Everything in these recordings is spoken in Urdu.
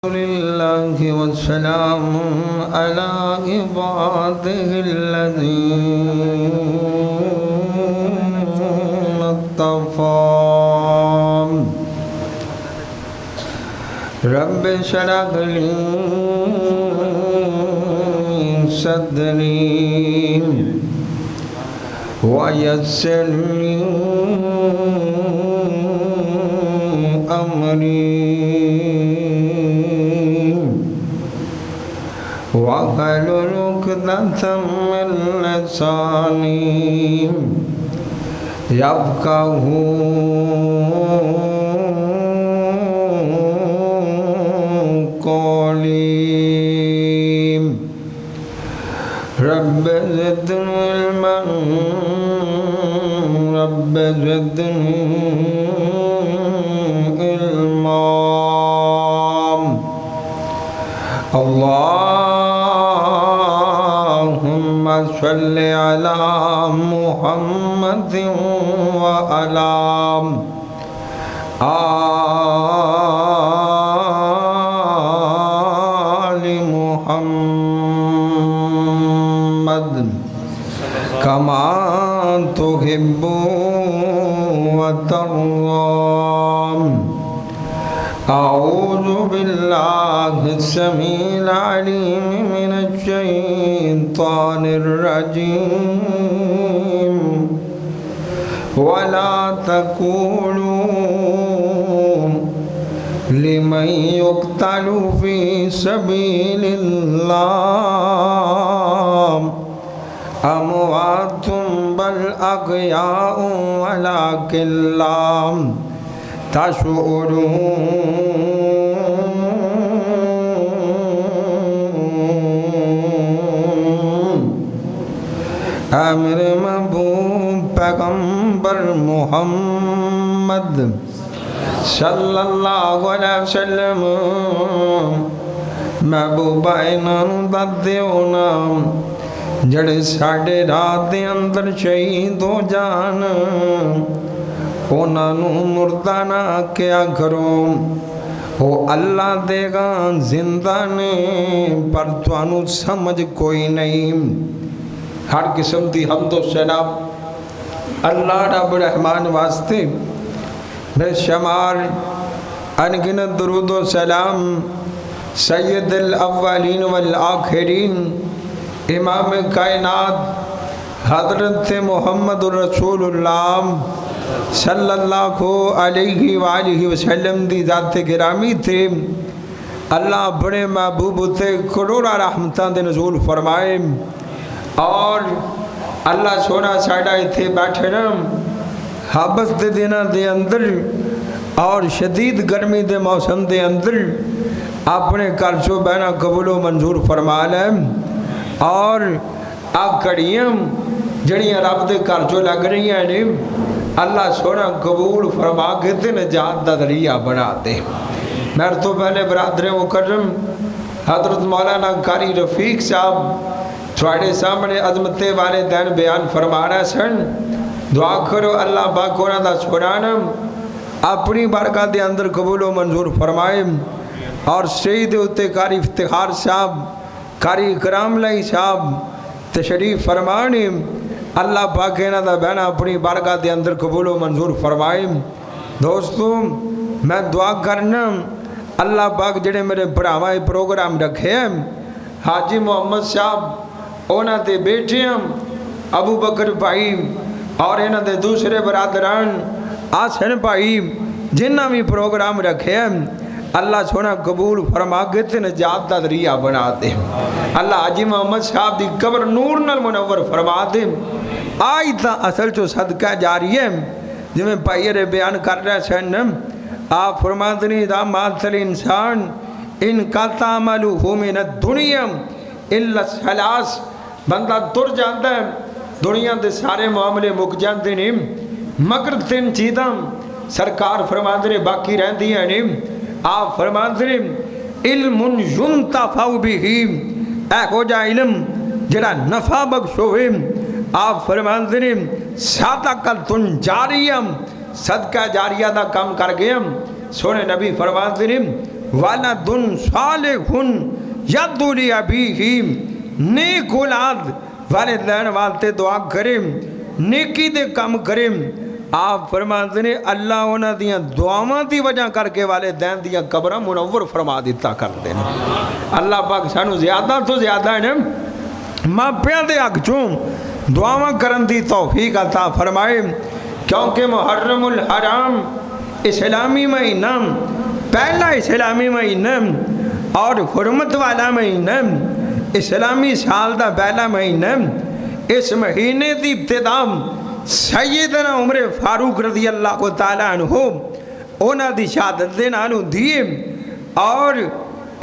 لله والسلام على عباده الذين اصطفى رب اشرح لي صدري ويسر لي أمري واحلل عقدة من لساني يفقهوا قولي رب زدني علما رب زدني علما اللهم صل على محمد وعلى آل محمد كما تحب وترضى أعوذ بالله السميع العليم من الشيطان الرجيم ولا تقولوا لمن يقتل في سبيل الله أموات بل أحياء ولكن لا تشعرون اے میرے محبوب پیغمبر محمد صلی اللہ علیہ وسلم محبوبہ انہوں دادے ہونا جڑے ساڑھے رات دے اندر شہید ہو جان انہوں مردہ نہ کیا کرو وہ اللہ دے گا زندہ نے پر توانو سمجھ کوئی نہیں ہر قسم دی حمد و ثنا اللہ رب رحمان واسطے بے شمار انگنت درود و سلام سید الاولین والآخرین امام کائنات حضرت محمد رسول اللہ صلی اللہ علیہ وآلہ وسلم دی ذات گرامی تھے اللہ بڑے محبوب تھے کروڑا رحمتان دے نزول فرمائے اور اللہ سونا ساڑھائے تھے بیٹھے نام حابس دے دینا دے اندر اور شدید گرمی دے موسم دے اندر اپنے قرض و بینہ قبول و منظور فرما لیں اور آپ کڑیاں جڑیاں رب دے قرض و لگ رہی ہیں اللہ سونا قبول فرما کے دے نجات دا ذریعہ بنا دے میرے تو پہلے برادر مکرم حضرت مولانا قاری رفیق صاحب تھوڑے سامنے عظمت والدین بیان فرما رہا سن دعا کرو اللہ باکونا دا سورانا اپنی بارگاہ دے اندر قبول و منظور فرمائے اور سید ہوتے قاری افتخار صاحب قاری کرام لائی صاحب تشریف فرمانے اللہ پاک کہنا دا بہنا اپنی بارگاہ دے اندر قبول و منظور فرمائے دوستوں میں دعا کرنا اللہ پاک جڑے میرے براہمائے پروگرام رکھے ہیں حاجی محمد صاحب اونا دے بیٹے ہیں ابو بکر بھائی اور اینا دے دوسرے برادران آسن بھائی جنہ بھی پروگرام رکھے ہیں اللہ سونا قبول فرما کے تے نجات دا ذریعہ بنا دے اللہ حاجی محمد صاحب دی قبر نور نال منور فرما دے آئی تا اصل چو صدقہ جاری ہے جو میں پائیر بیان کر رہا سنم آپ فرما دنی دا ماتل انسان ان کا تعملو ہو من الدنیا اللہ سلاس بندہ در جاندہ ہے دنیا دے سارے معاملے مک جاندے نہیں مگر تین چیداں سرکار فرما دنی باقی رہن دیا نہیں آپ فرما دنی علم ينتفع به اے ہو جا علم جڑا نفع بخشوے آپ فرماندے نے صدقۃ جاریہ صدقہ جاریہ دا کام کر گئے سونے نبی فرماندے نے ولدن صالح یدعو لأبیہ، نیک اولاد والدین واسطے دعا کرے، نیکی دے کم کرے۔ آپ فرماتے ہیں اللہ انہاں دیاں دعاواں دی وجہ کر کے والدین دیاں قبراں منور فرما دیتا کرتے ہیں۔ اللہ پاک سانو زیادہ تو زیادہ ہے ماں پیاں دے حق چوں دعاواں کرن دی توفیق عطا فرمائے، کیونکہ محرم الحرام اسلامی مہینہ، پہلا اسلامی مہینہ اور حرمت والا مہینہ، اسلامی سال دا پہلا مہینہ۔ اس مہینے دی ابتدا سیدنا عمر فاروق رضی اللہ تعالیٰ عنہ انہاں دی شہادت دے نال ہوندی ہے، اور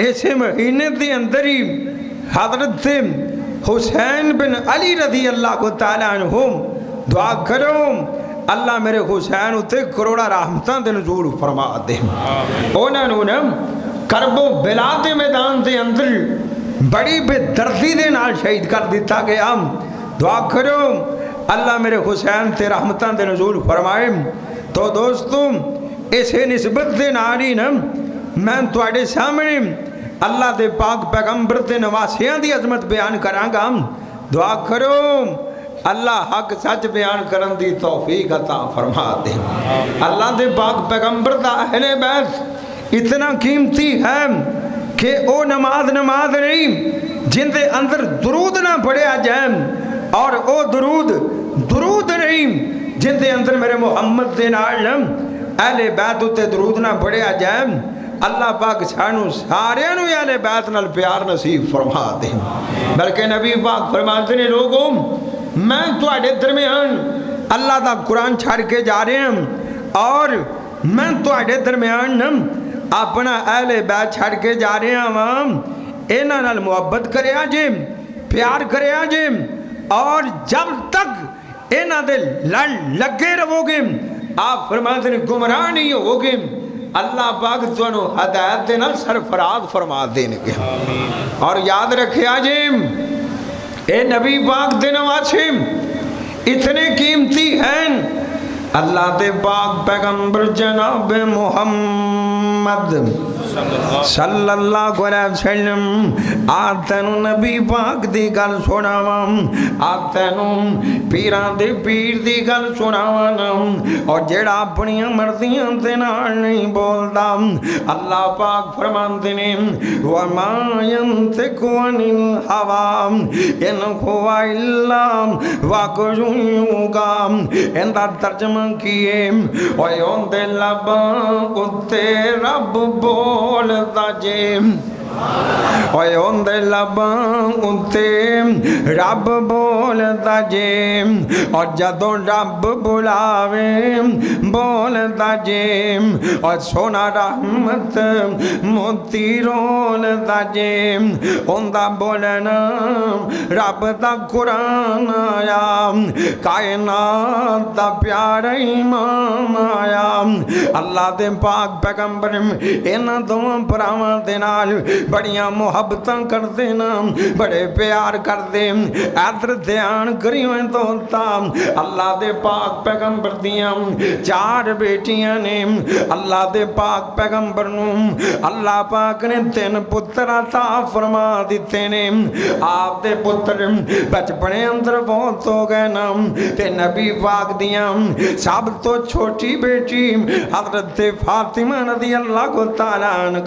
اس مہینے دے اندر ہی حضرت حسین بن علی رضی اللہ تعالیٰ عنہ دعا کرو اللہ میرے حسین اتے کروڑا رحمتاں دے نزول فرما دے۔ انہوں نے کرب و بلا دے میدان دے اندر بڑی بے دردی دے نال شہید کر دیتا گیا۔ دعا کرو اللہ میرے حسین تے رحمتاں دے نزول فرمائے۔ تو دوستو اسے نسبت دے نالی نا میں تواڈے سامنے اللہ دے پاک پیغمبر تے نواسیاں دی عظمت بیان کراں گا۔ دعا کرو اللہ حق سچ بیان کرن دی توفیق عطا فرما دے۔ اللہ دے پاک پیغمبر دا اہل بیت اتنا قیمتی ہے کہ او نماز نہیں جن دے اندر درود نہ پڑھیا جائے، اور او درود نہیں جن دے اندر میرے محمد دے نال اہل بیت تے درود نہ پڑھیا جائے۔ اللہ پاک سانو سارے نو اہل بیت نال پیار نصیب فرما دے۔ بلکہ نبی پاک فرماتے ہیں لوگوں میں تواڈے درمیان اللہ دا قرآن چھڑ کے جا رہے ہیں، اور میں تواڈے درمیان اپنا اہل بیت چھڑ کے جا رہے ہیں، انہاں نال محبت کریا جے، پیار کریا جے، اور جب تک انہاں دے لڑ لگے رہو گے آپ فرماتے ہیں گمراہ نہیں ہو گے، اللہ پاک تانوں ہدایت دے نال سرفراز فرما دیں گے۔ اور یاد رکھیا جے اے نبی پاک دے نواسے اتنے قیمتی ہیں، اللہ دے پاک پیغمبر جناب محمد صلی اللہ علیہ وسلم آتنو نبی پاک دی گل سناواں، آتنو پیران دے پیر دی گل سناواں، اور جیڑا اپنی مرضیاں دے نال نہیں بولدا اللہ پاک فرماندے نے وما ينطق عن الهوى ان هو الا وحی یوحیٰ۔ ان دا ترجمہ کیے اوے اون دے لباں اتے رب بولدا جے، اوے اون دے لباں اتے رب بولدا جے، اور جدوں رب بلاوے بولدا جے، اور سونا رحمت موتی رولدا جے۔ اون دا بولنا رب دا قرآن آیا، کائنات دا پیارا امام آیا۔ اللہ دے پاک پیغمبر انہاں دوواں پراواں دے نال بڑیاں محبتاں کر دینا، بڑے پیار کر دے۔ ادھر دھیان کریو دوتا اللہ دے پاک پیغمبر دیاں چار بیٹیاں نے، اللہ دے پاک پیغمبر نو اللہ پاک نے 3 پتر عطا فرما دیتے نے۔ آپ دے پتر بچپنے اندر بہت ہو گئے نا، تے نبی پاک دیاں سب تو چھوٹی بیٹی حضرت فاطمہ رضی اللہ تعالیٰ عنہ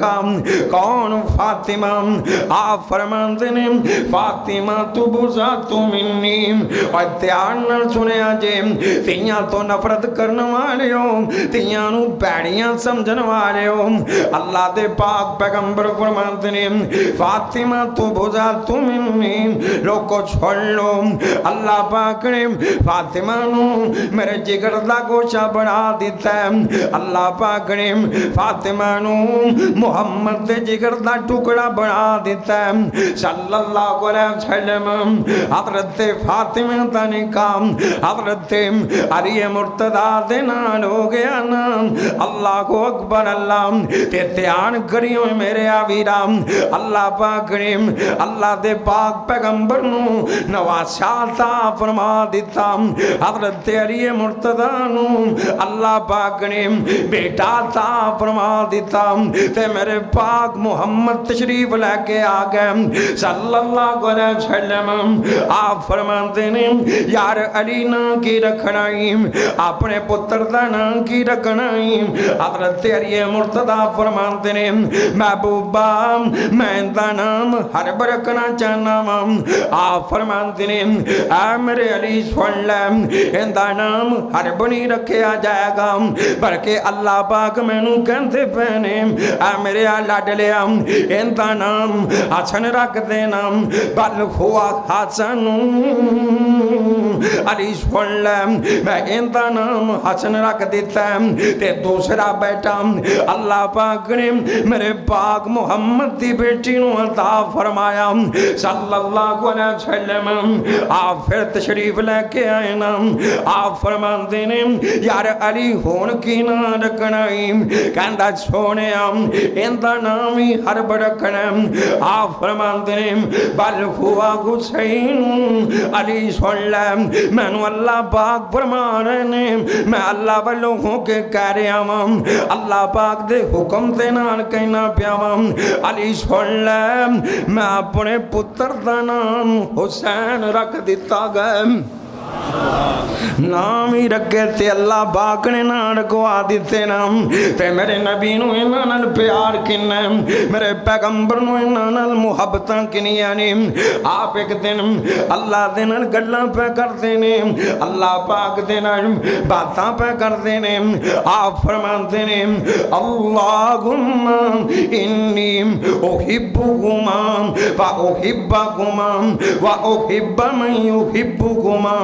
کون فاطمہ؟ آپ فرماندے نے فاطمہ تو بزات منی، اور دھیان نال سنیا جے تیاں تو نفرت کرن والے ہو، تیاں نو پیڑیاں سمجھن والے ہو۔ اللہ دے پاک پیغمبر فرماندے نے فاطمہ تو بزات منی، لوگو چھوڑ لو اللہ پاک نے فاطمہ نو میرے جگر دا گوشہ بنا دیتا ہے۔ اللہ پاک نے فاطمہ نو محمد دے جگر دا ٹکڑا بنا دیتا ہے صلی اللہ علیہ وسلم حضرت فاطمہ دا نکاح حضرت علی مرتضیٰ دے نال ہو گیا نا اللہ اکبر اللہ تے دھیان کریو میرے آویرام اللہ پاک نے اللہ دے پاک پیغمبر نو نواسا عطا فرما دیتا حضرت علی مرتضیٰ نو اللہ پاک نے بیٹا عطا فرما دیتا تے میرے پاک محمد تشریف لے کے آ گئے صلی اللہ علیہ وسلم آپ فرماتے ہیں یار علی نا کی رکھنائی اپنے پتر دا نا کی رکھنائی حضرت علی مرتضیٰ فرماتے ہیں محبوبہ میں دا نام حرب رکھنا چاہنا ہوں آپ فرماتے ہیں اے میرے علی سن لے ان دا نام حرب نہیں رکھیا جائے گا بلکہ اللہ پاک میں نو کہتے پہنے اے میرے لاڈلیا ان دا نام حسن رکھ دینا بل ہوا حسن علی سن لے میں ان دا نام حسن رکھ دیتا ہے تے دوسرا بیٹا اللہ پاک نے میرے پاک محمد دی بیٹی نو عطا فرمایا صلی اللہ علیہ وسلم آپ پھر تشریف لے کے آئے نا آپ فرماتے ہیں یار علی ہون کی نہ رکھنائی کہندہ سونے ان دا نامی حرب رکھنا آپ فرماتے ہیں بل ہوا حسین علی سن لے میں نو اللہ پاک فرما رہے ہیں میں اللہ والوں ہو کے کہہ رہا ہوں اللہ پاک دے حکم دے نال کہنا پیا ہوں علی سن لے میں اپنے پتر دا نام حسین رکھ دیتا گئے نام ہی رکھے تے اللہ پاک نے نہ رکھوا دیتے نام تے میرے نبی نو انہاں نال پیار کنے میرے پیغمبر نو انہاں نال محبتاں کنیاں نے آپ ایک دن اللہ دے نال گلاں پہ کرتے نے اللہ پاک دے نال باتاں پہ کرتے نے آپ فرماتے نے اللہم انی احبکما و احبکما و احب من یحبکما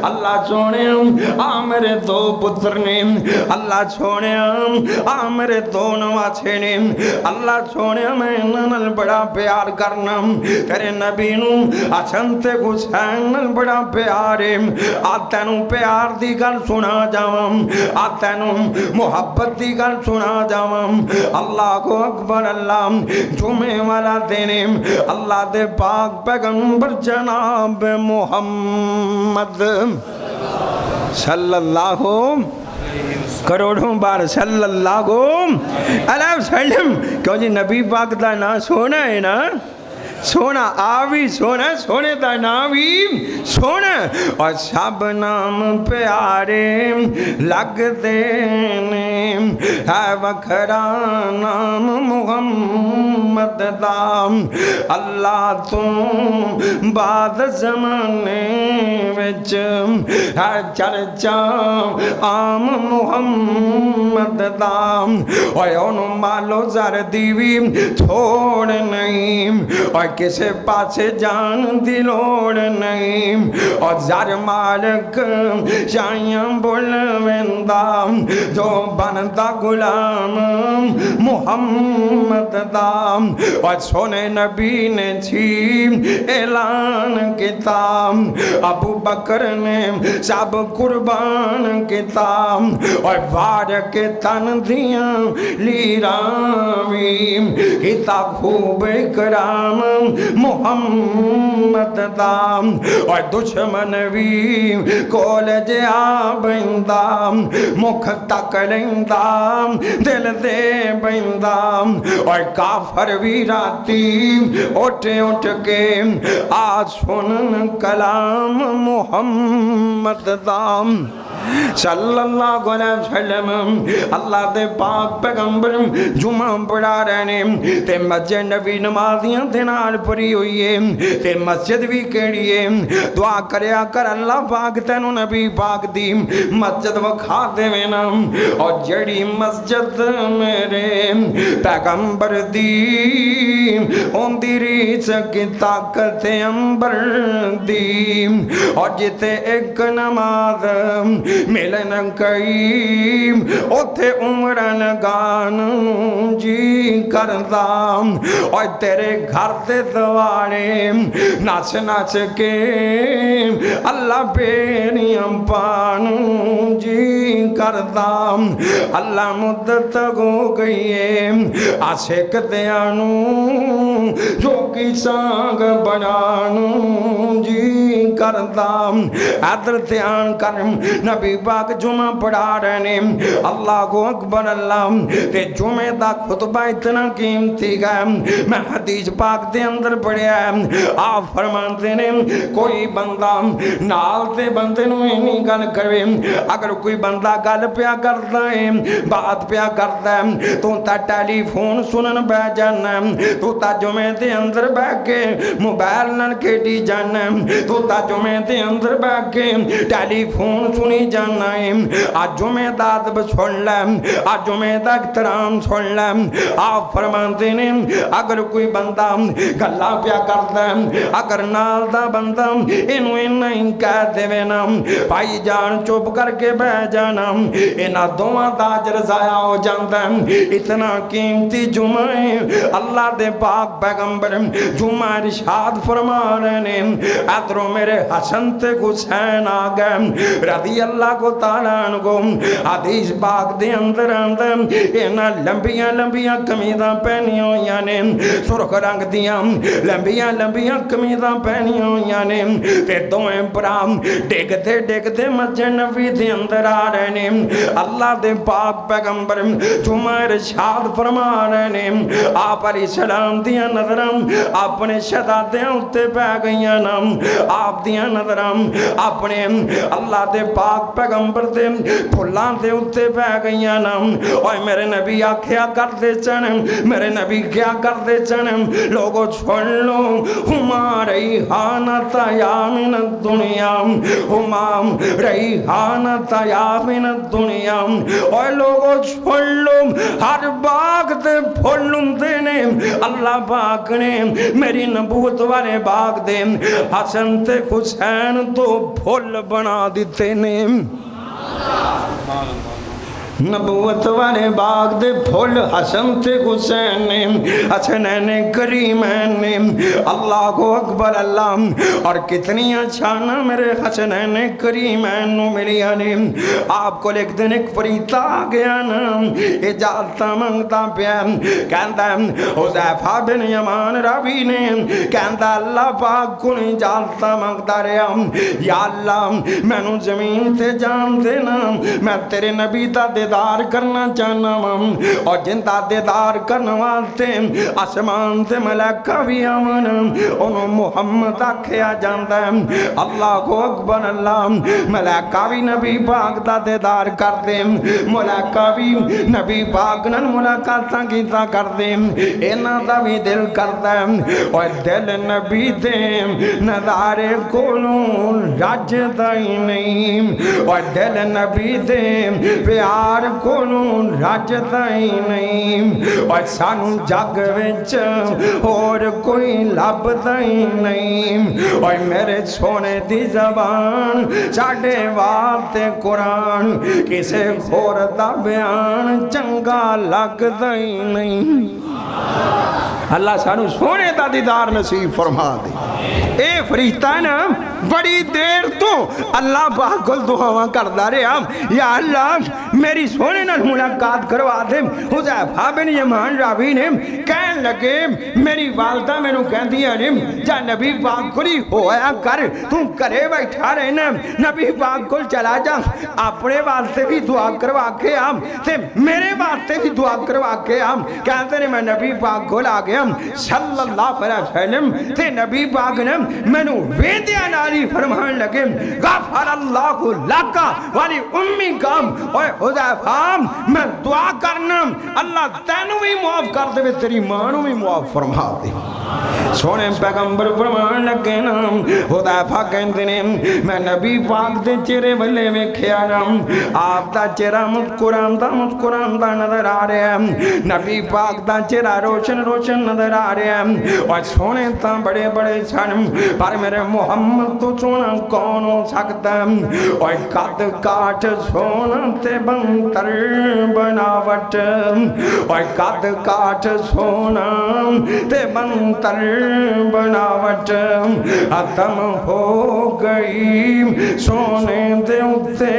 اللہ چھوڑے میرے دو پتر نے اللہ چھوڑے میرے دو نواسے نے اللہ چھوڑے میں نال بڑا پیار کرنا تیرے نبی نو حسن تے حسین نال بڑا پیار ہے آ تینوں پیار دی گل سنا جاواں آ تینوں محبت دی گل سنا جاواں اللہ کو اکبر اللہ جمعے والا دن اللہ دے پاک پیغمبر جناب محمد صلی اللہ کروڑوں بار صلی اللہ علیہ وسلم کیوں جی نبی پاک دا نا سونا ہے نا سونا آوی سونا سونے دا نام ہی سونا اور سب نام پیارے لگ دینے ہے وکھرا نام محمد دام اللہ تم بعد زمانے وچ ہے چرچا عام محمد دام اور انہوں مالو زر دیوی تھوڑ نہیں اور کسے پاسے جان دی لوڑ نہیں اور زر مالک شائیاں بلوندہ جو بنتا غلام محمد دام اور سونے نبی نے تھی اعلان کتاب ابو بکر نے سب قربان کتاب اور وارک تن دیاں لیرامی کتاب خوب کرام محمد دام اور دشمن بھی کول جا بندام مکھ تک لیندام دل دے بندام اور کافر بھی راتی اٹھ کے آج سنن کلام محمد دام صلی اللہ علیہ وسلم اللہ دے پاک پیغمبر جمعہ پڑھا رہنے تے مسجد نبی نمازیاں تے نال پڑھی ہوئی ہے تے مسجد بھی کیڑی ہے دعا کریا کر اللہ پاک تینوں نبی پاک دی مسجد وکھا دے وینا اور جڑی مسجد میرے پیغمبر دی ہوندی ریچ کی طاقت امبر دی اور جتے ایک نماز ملن کئی اوتھے عمرن گان جی کردا اور تیرے گھر دے دوارے ناچ ناچ کے اللہ پیریاں پان جی کردا اللہ مدت ہو گئی ہے عاشق دیانو جو کی سانگ بنانو جی کردا ادھر دھیان کر نبی پاک جمعہ پڑھا رہے اللہ اکبر اللہ تے جمعہ دا خطبہ اتنا قیمتی ہے میں حدیث پاک دے اندر پڑھیا ہے آپ فرماتے نے کوئی بندہ نال تے بندے نو اینی گل کرے اگر کوئی بندہ گل پیا کرتا ہے بات پیا کرتا ہے تو تا ٹیلی فون سنن بہ جانا تو تا جمعے دے اندر بہ کے موبائل نال کھیڈی جانا تو تا جمعے دے اندر بہ کے ٹیلی فون سنی جانا ہے آج جمعے دا ادب سن لے آج جمعے دا احترام سن لے آپ فرماتے نے اگر کوئی بندہ گلا پیا کرتا ہے اگر نال دا بندہ اینو نہیں کہہ دے نا بھائی جان چپ کر کے بہ جانا اینا دوواں دا اجر ضائع ہو جاندا ہے اتنا قیمتی جمعہ ہے اللہ دے پاک پیغمبر جمعہ ارشاد فرما رہے ہیں ادھروں میرے حسن تے حسین آ گئے رضی اللہ کو تعالیٰ عنہ حدیث پاک دے اندر اینا لمبیاں لمبیاں قمیضاں پہنی ہوئیاں نے سرخ رنگ دیاں لمبیاں لمبیاں قمیضاں پہنی ہوئیاں نے تے دوئیں برام ڈگتے مسجد نبی دے اندر آ رہے ہیں اللہ دے پاک پیغمبر جمعہ ارشاد فرما رہے ہیں آپ علیہ السلام دیاں نظرم اپنے شہزادیاں اتے پہ گئیاں نام آپ دیاں نظرم اپنے اللہ دے پاک پیغمبر دے پھلاں دے اتے پہ گئیاں نام اور میرے نبی آکھیا کر دے چنم میرے نبی کیا کر دے چنم لوگوں چھوڑ لو ہما ریحانت یا من الدنیا ہما ریحانت یا من الدنیا اور لوگوں چھوڑ لو ہر باغ دے پھولوں دے نے اللہ پاک نے میری نبوت والے باغ دے حسن تے حسین تو پھول بنا دیتے نے نبوت والے باغ دے پھول حسن تے حسین نے حسنین کریمین نے اللہ کو اکبر اللہ اور کتنی اچھانا میرے حسنین کریمین نو ملیا نے آپ کو ایک دن ایک فریتا آ گیا نا اجازتا منگتا پیا کہندا حذیفہ بن یمان راوی نے کہندا اللہ پاک کو اجازتا منگتا رہا یا اللہ میں نو زمین تے جان دینا میں تیرے نبی دا دیدار کرنا چاہنا اور جن دا دیدار کرنا واسطے آسمان تے ملائکہ بھی آمن انہوں محمد آکھیا جاندا ہے اللہ کو اکبر اللہ ملائکہ بھی نبی پاک دا دیدار کر دے ملائکہ بھی نبی پاک نن ملاقاتاں کیتا کر دے اینا دا بھی دل کردا ہے اور دل نبی دے نظارے کولوں رجدا ہی نہیں اور دل نبی دے پیار کولوں رجدا ہی نہیں اور سانو جگ وچ اور کوئی لبدا ہی نہیں اور میرے سونے دی زبان ساڈے واسطے قرآن کسے ہور دا بیان چنگا لگدا ہی نہیں اللہ سانو سونے دا دیدار نصیب فرما دے اے فرشتہ نا بڑی دیر تو اللہ پاک کو دعاواں کردا رہا یا اللہ میری سونے نال ملاقات کروا دے حذیفہ بن یمان راوی نے کہن لگے میری والدہ میں نو کہن دیا نے جا نبی پاک کو ہویا کر تم کرے بیٹھا رہنا نبی پاک کو چلا جا اپنے واسطے بھی دعا کروا کے آم تے میرے واسطے بھی دعا کروا کے آم کہتے ہیں میں نبی پاک کو لا گیا صلی اللہ علیہ وسلم تے نبی پاک نے میں نو ویدیا ناری فرمان لگے غفر اللہ لکا والی امی کام اور حذیفہ میں دعا کرنا اللہ تینوں بھی معاف کر دے تیری ماں نو بھی معاف فرما دے سونے پیغمبر فرمان لگے نا حذیفہ کہندے نے میں نبی پاک دے چہرے والے ویکھیا نا آپ دا چہرہ مسکراندہ نظر آ رہا ہے نبی پاک دا چہرہ روشن نظر آ رہا ہے اور سونے تاں بڑے بڑے سن پر میرے محمد تو سونا کون ہو سکتا ہے اور قد کاٹ سونا تے بنتر بناوٹ اور قد کاٹ سونا تے بنتر بناوٹ ختم ہو گئی سونے دے اتے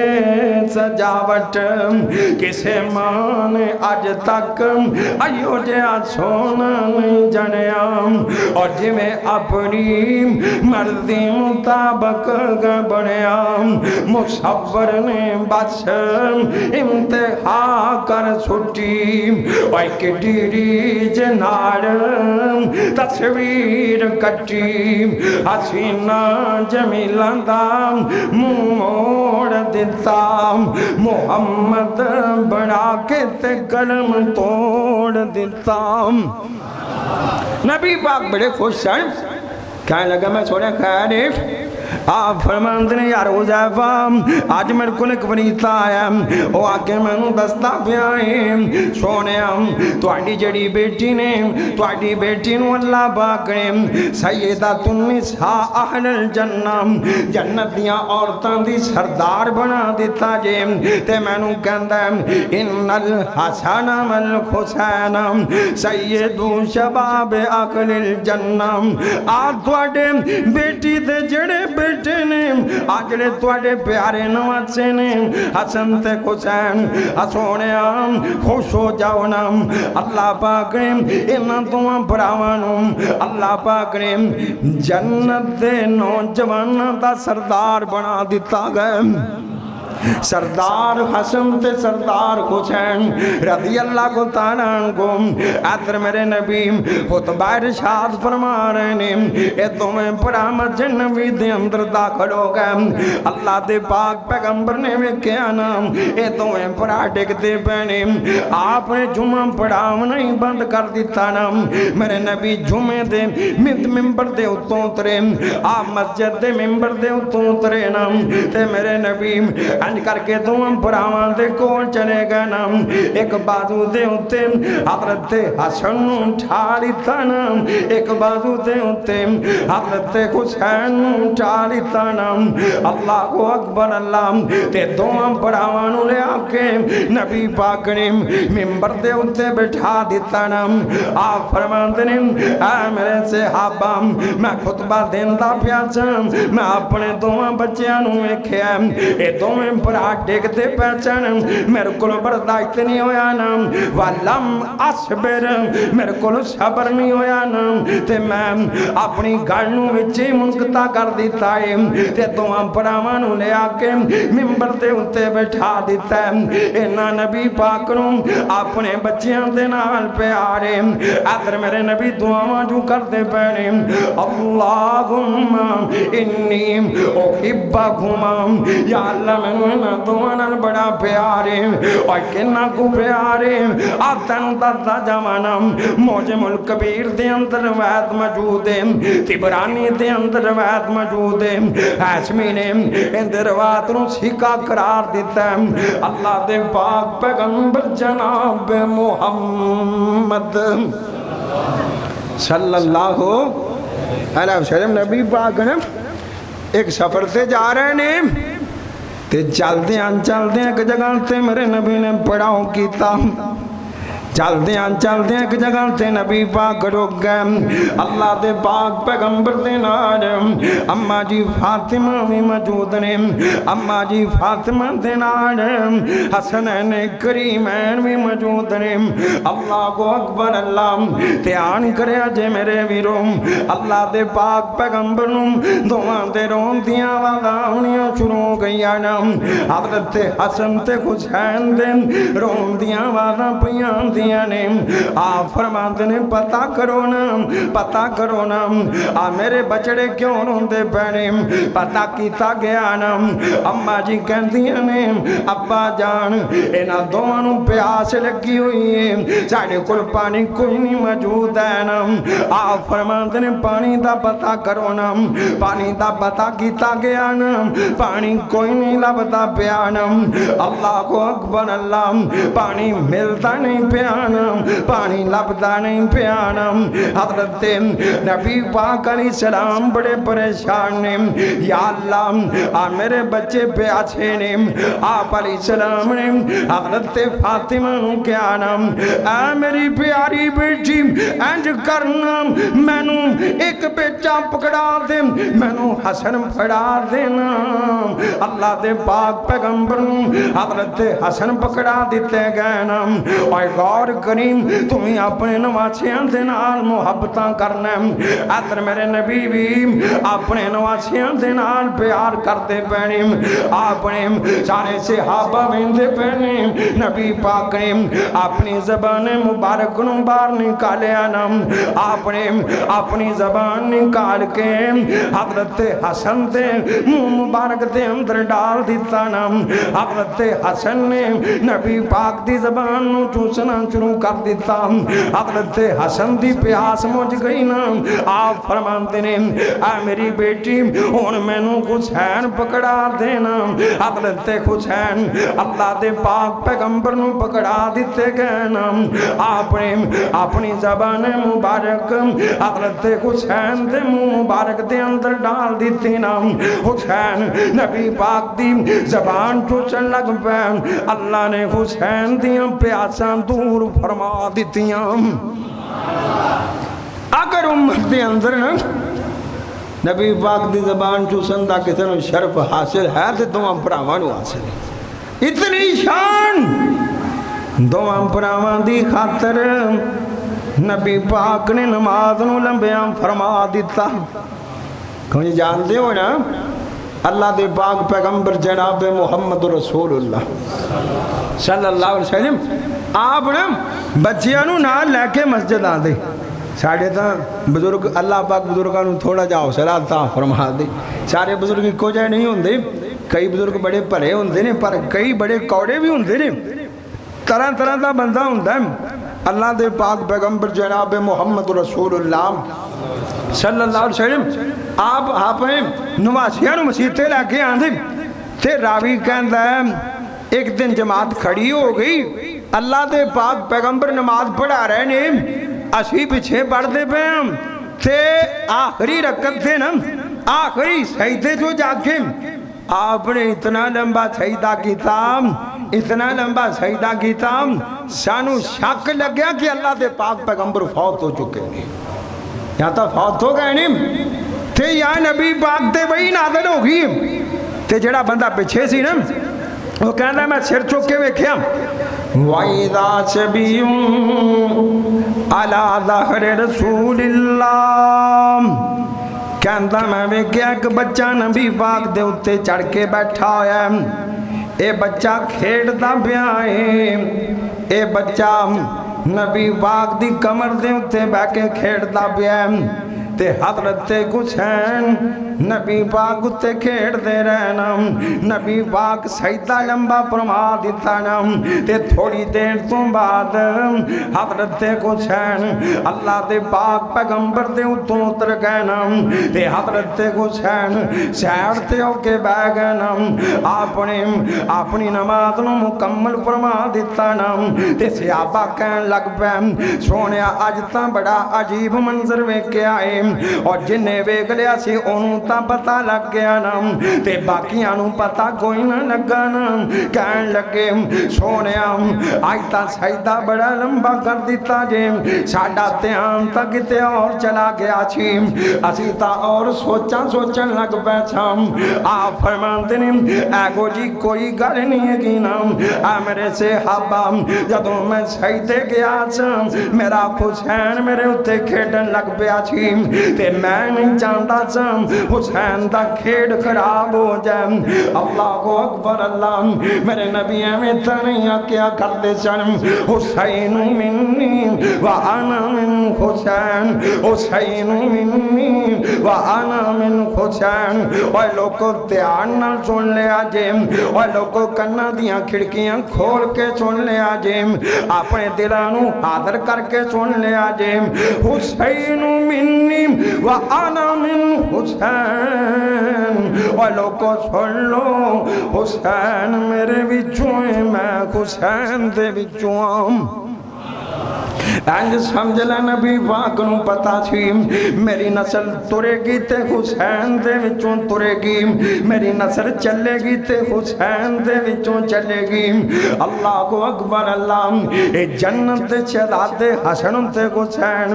سجاوٹ کسے ماں نے آج تک ایو جہاں سونا نہیں جنیا اور جی میں اپنی مرضی مطابق بنیا مصور نے بس امتحان کر چھٹی اور کٹیری جنار تصویر کٹی حسینہ جمیلہ دا موڑ دیتا محمد بڑا کے تے قلم توڑ دیتا نبی پاک بڑے خوش ہیں کہنے لگا میں سونے خیریف آپ فرماندے نے یار حذیفہ آج میرے کو ایک فریضہ آیا وہ آکے میں نو دستا پیا ہے سونے تواڈی جڑی بیٹی نے تواڈی بیٹی نو اللہ پاک نے سیدۃ النساء اہل الجنہ جنت دیاں عورتاں دی سردار بنا دیتا جے تے میں نو کہندا ان الحسن والحسین سید شباب اہل الجنہ آ تواڈے بیٹی دے جڑے بیٹے نے آجڑے تواڈے پیارے نواسے نے حسن تے حسین سونے خوش ہو جاؤ نا اللہ پاک نے انہاں دوواں بھراواں نو اللہ پاک نے جنت دے نوجواناں دا سردار بنا دتا گیا سردار حسن تے سردار حسین رضی اللہ کو تعالیٰ عنہ ادھر میرے نبی خطبہ ارشاد فرما رہے ہیں اے تمہیں پڑا مسجد نبی دے اندر داخل ہو گئے اللہ دے پاک پیغمبر نے بھی کیا نا اے تمہیں پڑا ڈگتے پہنے آپ نے جمعہ پڑھاو نہیں بند کر دیتا نا میرے نبی جمعہ دے ممبر دے اتوں اترے آپ مسجد دے ممبر دے اتوں اترے نا تے میرے نبی کر کے دوم براوان دے کول چلے گا نا ایک بازو دے ہوتے حضرت حسن اٹھالی تانا ایک بازو دے ہوتے حضرت حسین اٹھالی تانا اللہ اکبر اللہ تے دوم براوان لے آکے نبی پاک نے ممبر دے ہوتے بٹھا دیتا نا آپ فرمان دے اے میرے صحابہ میں خطبہ دیندہ پیاسا میں اپنے دوم بچیانوں میں کھیا اے دوم برا ڈیکتے پہچان میرے کو برداشت نہیں ہویا نا والم اصبر میرے کو صبر نہیں ہویا نا تے میں اپنی گھرنوں وچے منقطع کر دیتا ہے تے تو ہم پراوانوں لے آکے ممبر دے ہوتے بٹھا دیتا ہے اینا نبی پاکروں اپنے بچیاں دے نال پہ آرے ادھر میرے نبی دعاواں جو کر دے پہنے اللہم انی احبکما یا اللہ میں دعانا بڑا پیارے اور کنہ کو پیارے آتن دادا جوانا موجم الکبیر دے اندر روایت موجود ہے تبرانی دے اندر روایت موجود ہے ہاشمی نے ان روایت نو سکا قرار دیتا ہے اللہ دے پاک پیغمبر جناب محمد صلی اللہ علیہ وسلم نبی پاک نے ایک سفر سے جا رہے ہیں تے چلتے ہیں ایک جگہ تے میرے نبی نے پڑھاؤ کیتا چلتے ہیں ایک جگہ تے نبی پاک رک گئے اللہ دے پاک پیغمبر دے نال اما جی فاطمہ بھی موجود نے اما جی فاطمہ دے نال حسنین کریمین بھی موجود نے اللہ اکبر اللہ دھیان کرے جے میرے ویرو اللہ دے پاک پیغمبر نوں دوواں دے رون دیاں آوازاں شروع ہو گئیاں نا حضرت حسن تے حسین دے رون دیاں آوازاں پیاں روندیاں نے آپ فرماندے نے پتہ کرو نا آ میرے بچڑے کیوں روندے پے پتہ کیتا گیا نا اماں جی کہندیاں نے ابا جان انہاں دوواں نوں پیاس لگی ہوئی ہے ساڈے کول پانی کوئی نہیں موجود ہے نا آپ فرماندے نے پانی دا پتہ کرو نا پانی دا پتہ کیتا گیا نا پانی کوئی نہیں لبدا پیا نا اللہ کو اکبر اللہ پانی ملتا نہیں پیا نا پانی لبدا نہیں پیا نا حضرت نبی پاک علیہ السلام بڑے پریشان نے یا اللہ آ میرے بچے پیاسے نے آپ علیہ السلام نے حضرت فاطمہ نو کیا نا اے میری پیاری بیٹی انج کرنا مینو ایک بیٹا پکڑا دے مینو حسن پکڑا دینا اللہ دے پاک پیغمبر حضرت حسن پکڑا دیتے گئے نا اور غور کریم تمہیں اپنے نواسیاں دے نال محبتاں کرنا ادھر میرے نبی بھی اپنے نواسیاں دے نال پیار کرتے پینے اپنے سارے صحابہ ویندے پینے نبی پاک نے اپنی زبان مبارک نو باہر نکالیا نا اپنی زبان نکال کے حضرت حسن دے منہ مبارک دے اندر ڈال دیتا نا حضرت حسن نے نبی پاک دی زبان نو چوسنا شروع کر دیتا حضرت حسن دی پیاس مجھ گئی نا آپ فرماندے نے اے میری بیٹی ہن مینوں حسین پکڑا دینا حضرت حسین اللہ دے پاک پیغمبر نو پکڑا دیتے گئے نا آپ نے اپنی زبان مبارک حضرت حسین دے منہ مبارک دے اندر ڈال دیتی نا حسین نبی پاک دی زبان چوچن لگ پہ اللہ نے حسین دیاں پیاساں دور فرما دیتیاں اگر امت دے اندر نبی پاک دی زبان چوسن دا کسی نو شرف حاصل ہے تو دوام پراوانو حاصل ہے اتنی شان دوام پراوان دی خاطر نبی پاک نے نماز نو لمبیاں فرما دیتا کون جانتے ہو نا اللہ دے پاک پیغمبر جناب محمد رسول اللہ صلی اللہ علیہ وسلم آپ نا بچیاں نو نال لے کے مسجد آن دے ساڑھے تا بزرگ اللہ پاک بزرگاں نو تھوڑا جاؤ سلاتا فرما دے سارے بزرگ کو جائے نہیں ہوندے کئی بزرگ بڑے پرے ہوندے نے پر کئی بڑے کوڑے بھی ہوندے نے طرح طرح دا بندہ ہوندہ ہے اللہ دے پاک پیغمبر جناب محمد رسول اللہ صلی اللہ علیہ وسلم آپ نواسیاں نو مسیطے لے کے آن دے تے راوی کہندہ ہے ایک دن جماعت کھڑی ہو گئی اللہ دے پاک پیغمبر نماز پڑھا رہے نے اسی پیچھے پڑھ دے پہ تے آخری رکعت تھے نا آخری سجدے جو جا کے آپ نے اتنا لمبا سجدہ کیتا سانو شک لگ گیا کہ اللہ دے پاک پیغمبر فوت ہو چکے ہیں یا تا فوت ہو گئے نہیں تے یا نبی پاک تے وہی نازل ہو گئی تے جڑا بندہ پیچھے سی نا وہ کہنا میں سر چک کے ویکھیا وَإِذَا شَبِيٌّ عَلَى ظَهْرِ رَسُولِ اللَّهِ کہندا میں ویکھیا ایک بچہ نبی پاک دے اتے چڑھ کے بیٹھا ہویا ہے اے بچہ کھیڑدا پیا ہے اے بچہ نبی پاک دی کمر دے اتے بیٹھ کے کھیڑدا پیا ہے تے حضرت حسین نبی پاک اتے کھیڑ دے رہنا نبی پاک سجدہ لمبا فرما دیتا نا تے تھوڑی دیر تو بعد حضرت حسین اللہ دے پاک پیغمبر دے اتوں اتر گئے نا تے حضرت حسین سیڑ تے ہو کے بہ گئے نا اپنی نماز نو مکمل فرما دیتا نا تے صحابہ کہن لگ پہ سونیا اج تاں بڑا عجیب منظر ویکھے آئے اور جنہیں ویکھ لیا سی انہوں تا پتہ لگ گیا نا تے باقیاں نو پتہ کوئی نہ لگا نا کہن لگے سونیا آج تا سجدہ بڑا لمبا کر دیتا جے ساڈا دھیان تا کتے اور چلا گیا چھی اسی تا اور سوچن لگ بیٹھا آپ فرماندے نے اے گو جی کوئی گل نہیں ہے کہ نا اے میرے صحابہ جدوں میں سجدے گیا میرا حسین میرے اتے کھیڑن لگ پیا چھی تے میں نہیں چاہتا سا حسین دا کھیڑ خراب ہو جائے۔ اللہ اکبر اللہ، میرے نبی میں تنیا کیا کرتے سن، حسین منی وانا من حسین، حسین منی وانا من حسین۔ اور لوگوں دھیان نال سن لیا جے، اور لوگوں کنا دیاں کھڑکیاں کھول کے سن لیا جے، اپنے دلانو حاضر کر کے سن لیا جے، حسین منی وانا من حسین۔ اور لوگوں سن لو، حسین میرے وچوں ہے، میں حسین دے وچوں ہوں۔ انج سمجھ لے نبی پاک نو پتا سی میری نسل ترے گی تے حسین دے وچوں ترے گی، میری نسل چلے گی تے حسین دے وچوں چلے گی۔ اللہ اکبر اللہ، اے جنت دے شہزادے حسن تے حسین،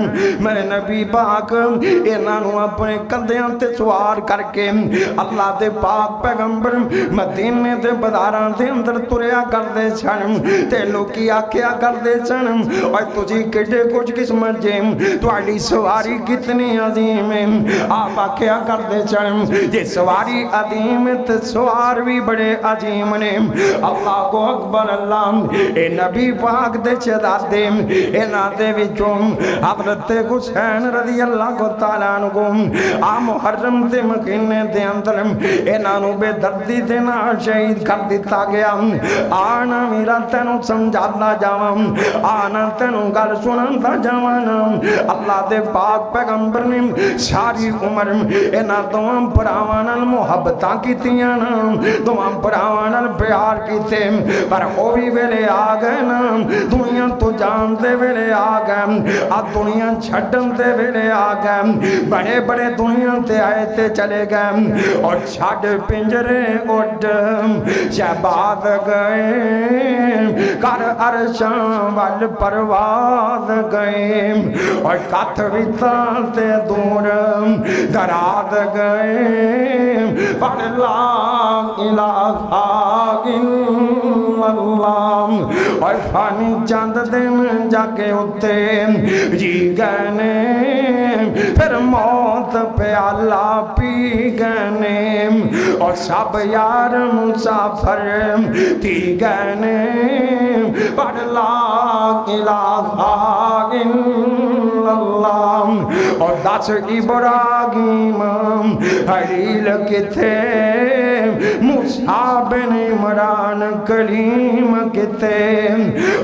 میرے نبی پاک انہاں نو اپنے کندھیاں تے سوار کر کے اللہ دے پاک پیغمبر مدینے دے بازاراں دے اندر تریا کردے سن، تے لوکی آکھیا کردے سن، اور تجھی کڈے کچھ قسمت جے، تواڈی سواری کتنی عظیم ہے۔ آپ کیا کرتے سن، جے سواری عظیم ہے تے سوار بھی بڑے عظیم نے۔ اللہ اکبر اللہ، اے نبی پاک دے شہزادے انہاں دے وچوں حضرت حسین رضی اللہ تعالیٰ عنہ آ محرم دے مہینے دے اندر انہاں نو بے دردی دے نال شہید کر دتا گیا۔ آنا میرا تینوں سمجھاتا جاواں، آنا تینوں گل سناتا جاواں، اللہ دے پاک پیغمبر نے ساری عمر انہاں دوواں بھراواں نال محبتاں کیتیاں، دوواں بھراواں نال پیار کیتے، پر او بھی ویلے آ گئے نا، دنیا تو جان دے ویلے آ گئے، آ دنیا چھڈن دے ویلے آ گئے، بڑے بڑے دنیا تے آئے تے چلے گئے، اور چھڈ پنجرے اڈ شہباز گئے، کر عرشاں وال پرواز گئے، اور کتھ ویتاں تے دور دراز گئے، پر لا الہ الا اللہ، اور فانی چاند دن جا کے اتے جی گئے نے، پھر موت پیالہ پی گئے نے، اور سب یار مسافر تھی گئے نے، پر لا الہ الا اللہ۔ اور 10 ابراہیم خلیل کتے، موسیٰ بن عمران کلیم کتے،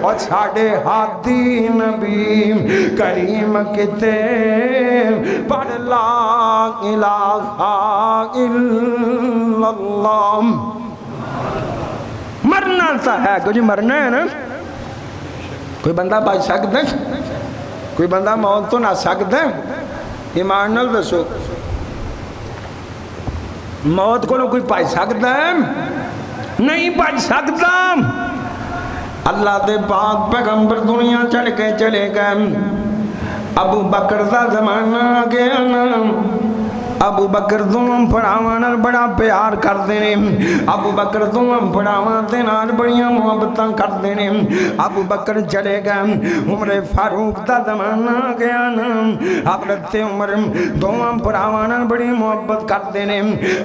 اور ساڑھے ہادی نبی کریم کتے، پر لا الہ الا اللہ۔ مرنا تا ہے، کچھ مرنا ہے نا، کوئی بندہ بچ سکتا ہے، کوئی بندہ موت تو نہ سکتا ہے، ایمان نال دسو موت کو کوئی بچ سکتا ہے؟ نہیں بچ سکتا۔ اللہ دے پاک پیغمبر دنیا چڑھ کے چلے گئے، ابو بکر دا زمانہ آ گیا نا، ابو بکر دوواں بھراواں نال بڑا پیار کردے نے، ابو بکر دوواں بھراواں دے نال بڑیاں محبتاں کردے نے۔ ابو بکر چلے گئے، عمر فاروق دا زمانہ آ گیا نا، حضرت عمر دوواں بھراواں نال بڑی محبت کردے نے،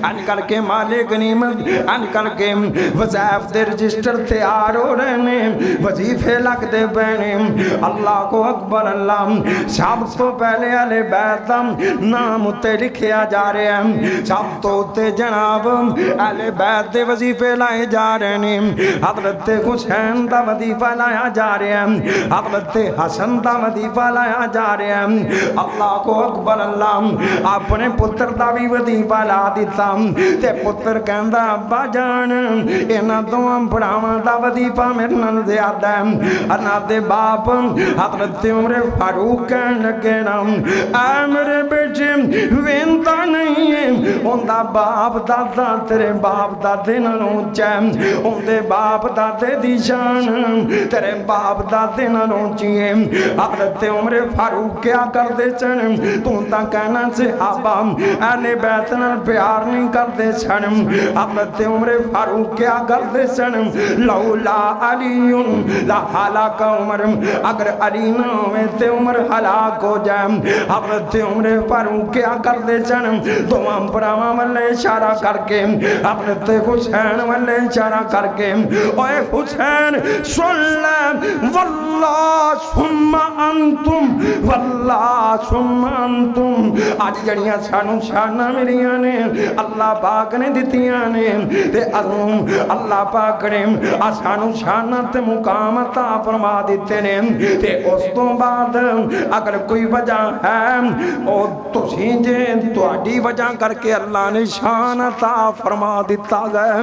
اج کل کے مالے غنیمت، اج کل کے وظائف دے رجسٹر تیار ہو رہے نے، وظیفے لگدے پے نے۔ اللہ کو اکبر اللہ، سب تو پہلے اہل بیت دا نام اتے لکھیا جا رہے ہیں، سب تو تے جناب اہل بیت دے وظیفے لائے جا رہے ہیں، حضرت حسین دا وظیفہ لایا جا رہا ہے، حضرت حسن دا وظیفہ لایا جا رہا ہے۔ اللہ کو اکبر اللہ، اپنے پتر دا بھی وظیفہ لا دیتا، تے پتر کہندا ابا جان انہاں دوواں بھراواں دا وظیفہ میرے نال زیادہ ہے۔ انہاں دے باپ حضرت عمر فاروق کہن لگے نا، اے میرے بیٹے ویندا نہیں ہے، اوندا باپ دادا تیرے باپ دادے نالوں اونچا ہے، اوندے باپ دادے دی شان تیرے باپ دادے نالوں اونچی ہے۔ حضرت عمر فاروق کیا کردے سن؟ تو تا کہنا صحابہ اہل بیت نال پیار نہیں کردے سن۔ حضرت عمر فاروق کیا کردے سن؟ لولا علی لہلاک عمر، اگر علی نہ ہوئے تے عمر ہلاک ہو جائے۔ حضرت عمر فاروق کیا کردے سن؟ دوام پراواں والے اشارہ کر کے حضرت حسین والے اشارہ کر کے اے حسین سن لے، واللہ ثم انتم، واللہ ثم انتم، آج جڑیاں سانو شاناں ملیاں نے اللہ پاک نے دتیاں نے تے ازوں اللہ پاک نے سانو شاناں تے مقام عطا فرما دیتے نے تے اس تو بعد اگر کوئی وجہ ہے او تسی جے تہاڈی وجہ کر کے اللہ نے شان عطا فرما دیتا گئے۔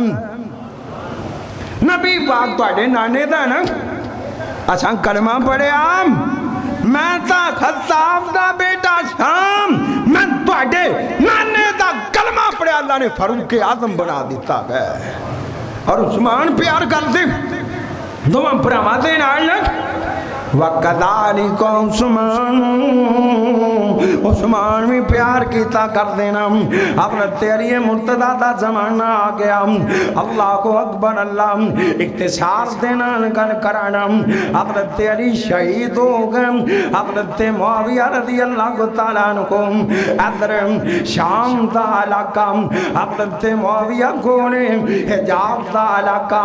نبی پاک تہاڈے نانے دا نا اساں کلمہ پڑھیا، میں تا خطاب دا بیٹا شام، میں تہاڈے نانے دا کلمہ پڑھیا، اللہ نے فاروق اعظم بنا دیتا گئے۔ اور عثمان پیار کر دے دوواں پراواں دے نال وَقَذَلِكَ عثمان بھی پیار کیتا کر دینا۔ حضرت علی مرتضیٰ دا زمانہ آ گیا، اللہ کو اکبر، اللہ اختصار دینا گل کرانا۔ حضرت علی شہید ہو گئے، حضرت معاویہ رضی اللہ تعالیٰ عنہ کو ادھر شام دا علاقہ، حضرت معاویہ کونے حجاز دا علاقہ،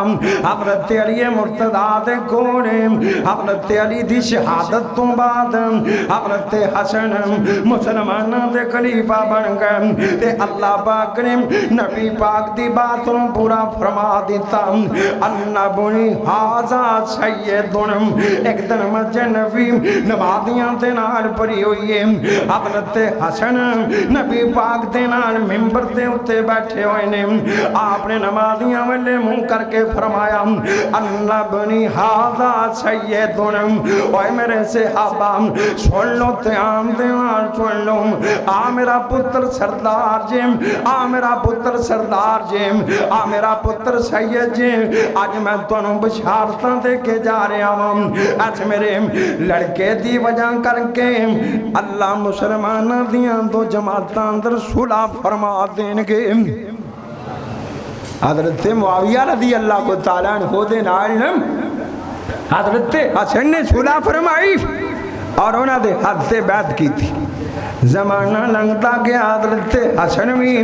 حضرت علی مرتضیٰ دے کونے حضرت علی دی شہادت تو بعد حضرت حسن مسلمانہ دے خلیفہ بن گئے تے اللہ پاک نے نبی پاک دی باتوں پورا فرما دیتا۔ النبی ھذا سیدنا، ایک دن مسجد نبی نمازیاں دے نال پڑھی ہوئی ہے، حضرت حسن نبی پاک دے نال ممبر دے اتے بیٹھے ہوئے نے، آپ نے نمازیاں والے منہ کر کے فرمایا النبی ھذا سیدنا، اوے میرے صحابہ سن لو تے عام دیوار سن لو، آ میرا پتر سردار جیم، آ میرا پتر سردار جیم، آ میرا پتر سید جیم، آج میں تنوں بشارتاں دے کے جا رہا ہوں، آج میرے لڑکے دی وجہ کر کے اللہ مسلمانہ دیاں دو جماعتاں اندر صلح فرما دیں گے۔ حضرت معاویہ رضی اللہ کو تعالیٰ عنہ دے نال حضرت حسن نے صلح فرمائی اور انہاں دے حد سے بیعت کی تھی۔ زمانہ لنگتا گیا، حضرت حسن بھی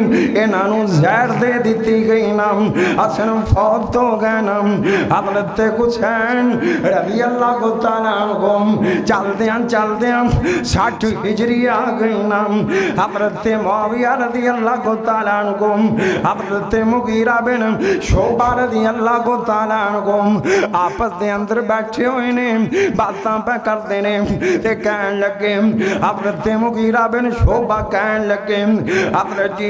انہوں زہر دے دیتی گئی نام، حسن فوت ہو گئے نام، حضرت حسین رضی اللہ کو تعالیٰ عنہ چل دیاں 60 ہجری آ گئی نام، حضرت معاویہ رضی اللہ کو تعالیٰ عنہ، حضرت مغیرہ بن شعبہ رضی اللہ کو تعالیٰ عنہ آپس دے اندر بیٹھے ہوئے نے، باتاں پہ کر دینے تے کہن لگے، حضرت مغیرہ بن شعبہ کہن لگے حضرت جی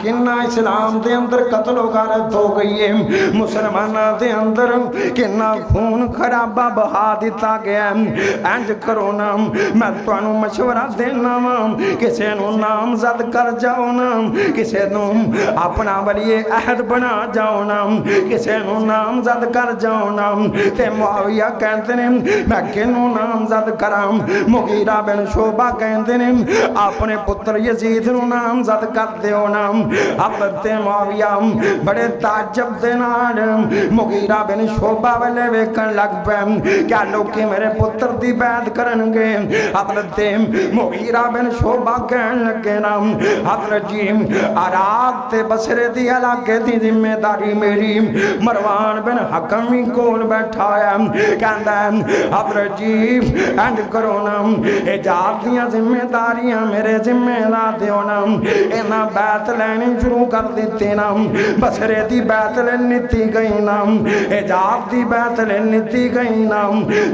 کنہ اسلام دے اندر قتل و غارت ہو گئی ہے، مسلمانہ دے اندر کنہ خون خرابہ بہا دیتا گیا ہے، انج کرو نا میں توانو مشورہ دینا کسے نو نام زد کر جاؤ نا، کسے نو اپنا ولی عہد بنا جاؤ نا، کسے نو نام زد کر جاؤ نا۔ تے معاویہ کہتے ہیں میں کنو نام زد کرام، مغیرہ بن شعبہ کہتے ہیں اپنے پتر یزید نو نام زد کر دیو نام۔ حضرت معاویہ بڑے تعجب دے نال مغیرہ بن شعبہ والے ویکھن لگ پے، کیا لوگ میرے پتر دی بیعت کرن گے؟ حضرت مغیرہ بن شعبہ کہن لگے نام حضرت جی عراق تے بصرے دی علاقے دی ذمہ داری میری، مروان بن حکم ہی کول بیٹھا ہے، کہندا ہے حضرت جی انج کرو نام حجاز دیاں ذمہ داریاں میرے ذمہ لا دیو نا، اینا بیعت لینی شروع کر دیتے نا، بصرے دی بیعت لینی گئی نا، حجاز دی بیعت لینی گئی نا،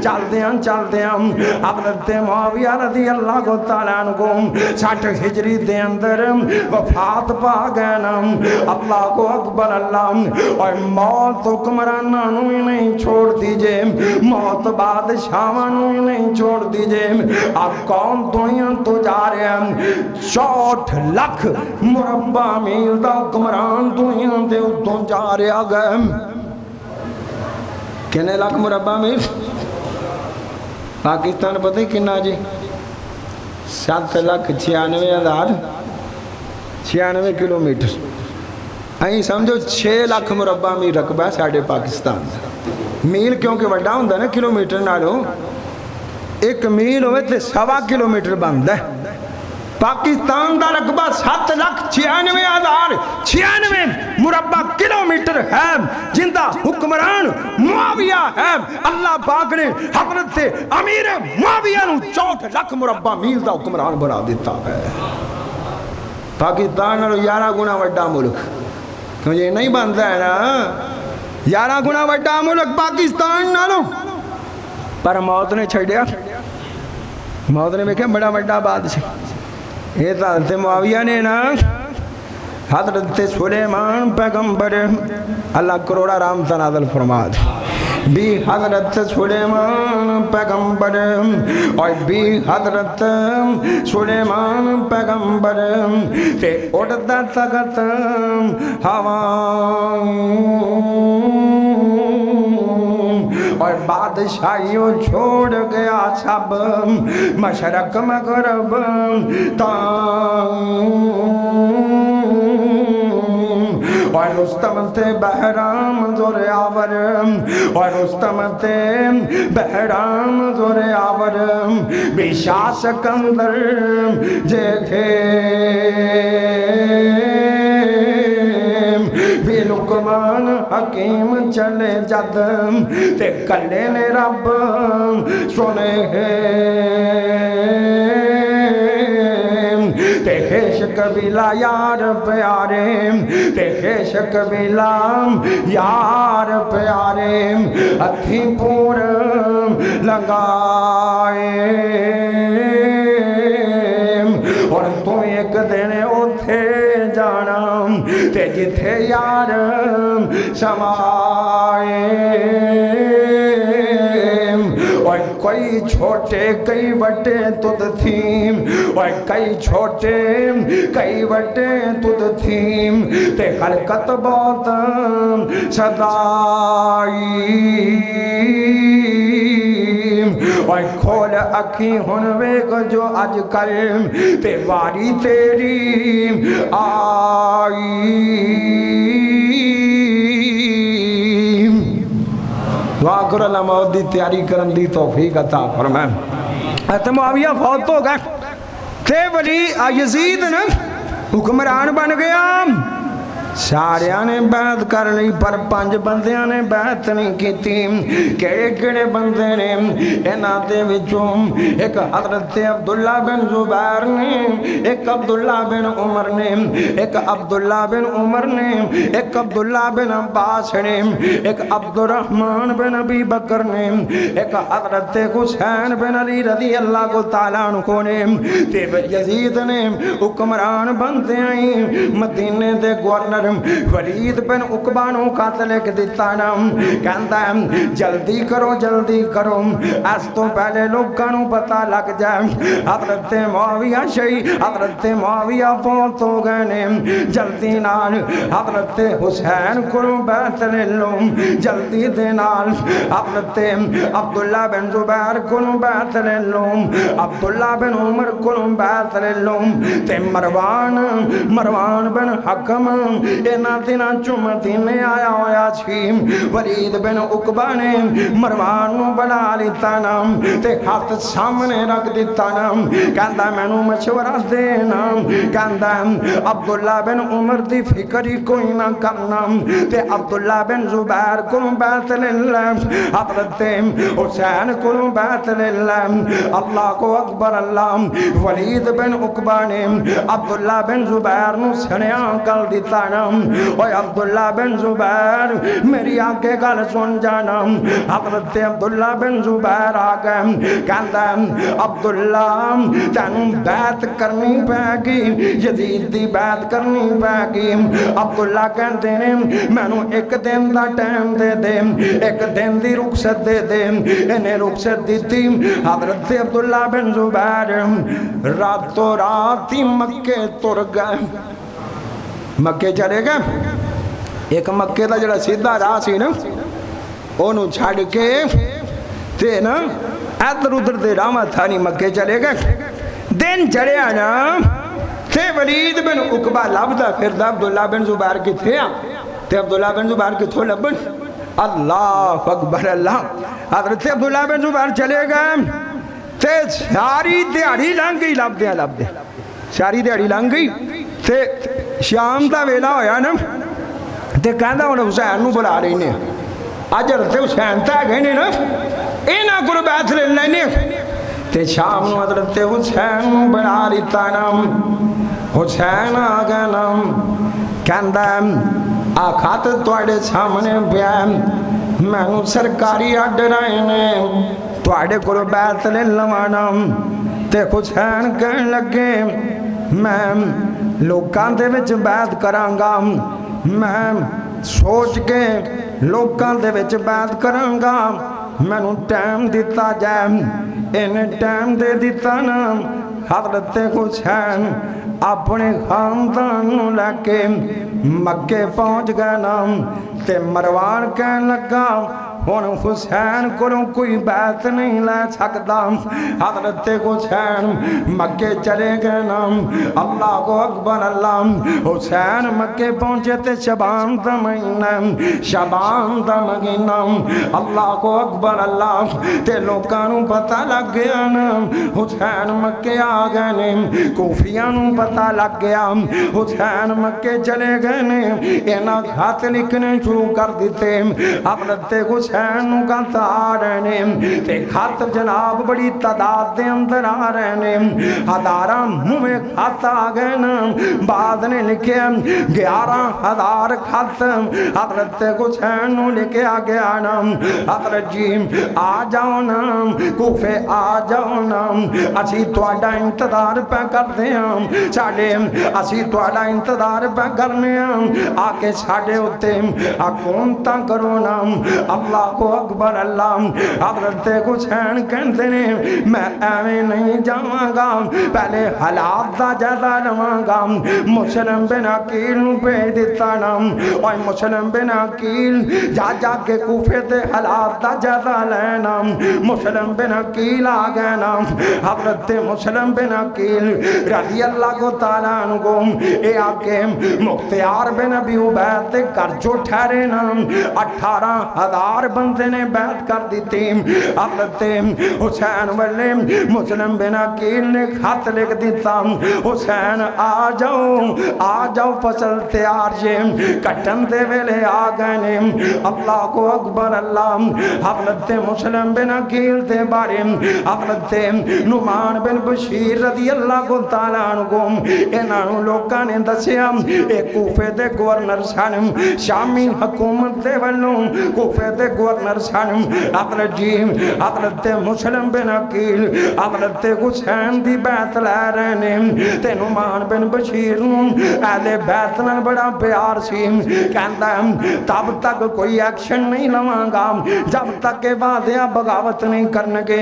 چل دیاں حضرت معاویہ رضی اللہ کو تعالیٰ عنہ 60 ہجری دے اندر وفات پا گئے نا۔ اللہ کو اکبر، اللہ اور موت حکمرانوں ہی نہیں چھوڑ دیجئے، موت بادشاہوں ہی نہیں چھوڑ دیجئے، اب کون دنیا تو جا جا رہے ہیں 64 لاکھ مربع میل دا حکمران دنیا دے اتوں جا رہا گئے کنے لاکھ مربع میل پاکستان پتہ ہی کنا جی 7,96,96 کلومیٹر این سمجھو 6 لاکھ مربع میل رقبہ ہے ساڑھے پاکستان میل کیونکہ وڈا ہوں ہے نا کلومیٹر نالوں ایک میل ہوئے تھے 1.25 کلومیٹر بند ہے پاکستان دا رقبہ 7,96,96 مربع کلومیٹر ہے جن دا حکمران معاویہ ہے اللہ پاک نے حضرت امیر معاویہ نو 64 لاکھ مربع میل دا حکمران بنا دیتا ہے پاکستان نالوں 11 گنا وڈا ملک کیوں یہ نہیں بنتا ہے نا 11 گنا وڈا ملک پاکستان نالوں پر موت نے چھڑیا موت نے میں کہا بڑا وڈا بادشاہ یہ حضرت معاویہ نے نا حضرت سلیمان پیغمبر اللہ کروڑا رام تنازل فرماد بھی حضرت سلیمان پیغمبر اور بھی حضرت سلیمان پیغمبر تے اڑتا تکت ہوائیں اور بادشاہیوں چھوڑ گیا سب مشرق مغرب اور رستم تے بہرام زور آور اور رستم تے بہرام زور آور بھی شاہ سکندر جیکھے بھی لقمان حکیم چلے جد تے کلے نے رب سنے تے خیش قبیلہ یار پیارے تے خیش قبیلہ یار پیارے ہتھی پور لگائے اور تم ایک دن اتھے جانا تے جتھے یار سمائے اور کوئی چھوٹے کئی بٹے تد تھیم اور کئی چھوٹے کئی بٹے تد تھیم تے خلقت بہت صدائی اور کھول اکھی ہنوے کو جو اج کل تے واری تیری آئی واقر اللہ موت دی تیاری کرن دی توفیق عطا فرمائیں حضرت معاویہ فوت ہو گئے تے ولی یزید نے حکمران بن گیا ساریاں نے بیعت کر لی پر 5 بندیاں نے بیعت نہیں کی تھی کیڑے کیڑے بندے نے اینا دے وچوں ایک حضرت عبداللہ بن زبیر نے ایک عبداللہ بن عمر نے ایک عبداللہ بن عمر نے ایک عبداللہ بن عباس نے ایک عبدالرحمن بن ابی بکر نے ایک حضرت حسین بن علی رضی اللہ کو تعالیٰ عنہ نے تے یزید نے حکمران بنتے آئیں مدینے دے گورنر ولید بن عقبانوں قاتل کے دیتا نام کہندا ہے جلدی کرو اس تو پہلے لوگوں پتہ لگ جائے حضرت معاویہ شہید حضرت معاویہ فوت ہو گئے نے جلدی نال حضرت حسین کو بیعت لے لو جلدی دے نال حضرت عبداللہ بن زبیر کو بیعت لے لو عبداللہ بن عمر کو بیعت لے لو تے مروان بن حکم اینا دینا مدینے آیا ہویا چھی ولید بن عقبہ نے مروان نو بنا لیتا نام تے ہاتھ سامنے رکھ دیتا نام کہندا مینوں مشورہ دینا کہندا عبداللہ بن عمر دی فکری کوئی نہ کرنا تے عبداللہ بن زبیر کو بیعت لے لے حضرت حسین کو بیعت لے لے اللہ کو اکبر اللہ ولید بن عقبہ نے عبداللہ بن زبیر نو سنیاں کر دیتا نا جانا اوے عبداللہ بن زبیر میری آگے گل سن جانا حضرت عبداللہ بن زبیر آ گئے کہندا عبداللہ تینوں بیعت کرنی پے گی یزید دی بیعت کرنی پے گی عبداللہ کہندے نے مینوں ایک دن دا ٹائم دے دے ایک دن دی رخصت دے دے انہیں رخصت دیتی حضرت عبداللہ بن زبیر راتوں رات ہی مکے تر گئے مکے چلے گئے ایک مکے دا جڑا سیدھا راہ سی نا انہوں چھڑ کے تے نا ادھر ادھر دے راہ تھانی مکے چلے گئے دن چڑھیا نا تے ولید بن عقبہ لبدا پھردا عبداللہ بن زبیر کتھے تے عبداللہ بن زبیر کتھوں لبن اللہ اکبر اللہ حضرت عبداللہ بن زبیر چلے گئے تے ساری دیہڑی لنگ گئی لب دے ساری دیہڑی لنگ گئی تے شام دا ویلا ہویا نا تے کہندا ہن حسین نو بلا رہی نے اج حضرت حسین تے گئے نے نا انہاں کول بیعت لے لینے تے شام نو حضرت حسین نو بلا لیتا نا حسین آ گیا نا کہندا آ خط تواڈے سامنے پیا مینوں سرکاری آرڈر آئے نے تواڈے کول بیعت لے لوانا تے حسین کہن لگے میں لوکاں دے وچ بیعت کراں گا میں سوچ کے لوکاں دے وچ بیعت کراں گا مینوں ٹائم دتا جائے انہیں ٹائم دے دیتا نا حضرت حسین اپنے خاندان نو لے کے مکے پہنچ گئے نا تے مروان کہن لگا ہن حسین کولوں کوئی بیعت نہیں لے سکدا حضرت حسین مکے چلے گئے نا اللہ کو اکبر اللہ حسین مکے پہنچے تے شعبان دا مہینہ اللہ کو اکبر اللہ تے لوکاں نوں پتہ لگ گیا نا حسین مکے آ گئے نے کوفیاں نوں پتہ لگ گیا حسین مکے چلے گئے نے انہاں خط لکھنے شروع کر دیتے حضرت حسین نو کہتا آ رہے نے تے خط جناب بڑی تعداد دے اندر آ رہے نے ہزاراں منہ میں خط آ گئے نا بعد نے لکھے 11,000 خط حضرت حسین نو لکھے آ گیا نا حضرت جی آ جاؤ نا کوفے آ جاؤ نا اسی تواڈا انتظار پہ کرتے ہیں ساڈے اسی تواڈا انتظار پہ کرنے ہیں آ کے ساڈے اوتے حکومتاں کرو نا اللہ کو اکبر اللہ حضرت حسین کہندے نے میں ایویں نہیں جاواں گا پہلے حالات دا جائزہ لواں گا مسلم بن عقیل نو بھیج دتا نا اوے مسلم بن عقیل جا کے کوفے دے حالات دا جائزہ لینا مسلم بن عقیل آ گئے نا حضرت مسلم بن عقیل رضی اللہ کو تعالیٰ عنہ اے آ کے مختیار بن ابی عبید دے گھر جو ٹھہرے نا 18,000 بندے نے بیعت کر دیتی حضرت حسین والے مسلم بن عقیل نے خط لکھ دیتا حسین آ جاؤ فصل تیار جے کٹن دے ویلے آ گئے نے اللہ کو اکبر اللہ حضرت مسلم بن عقیل دے بارے حضرت نعمان بن بشیر رضی اللہ کو تعالیٰ عنہ انہوں لوکاں نے دسیا ایک کوفے دے گورنر سن شامی حکومت دے والوں کوفے دے گورنر سن حضرت جی حضرت مسلم بن عقیل حضرت حسین دی بیعت لے رہے نے تے نعمان بن بشیر اہل بیعت نال بڑا پیار سی کہندا تب تک کوئی ایکشن نہیں لواں گا جب تک کہ وعدہ بغاوت نہیں کرنگے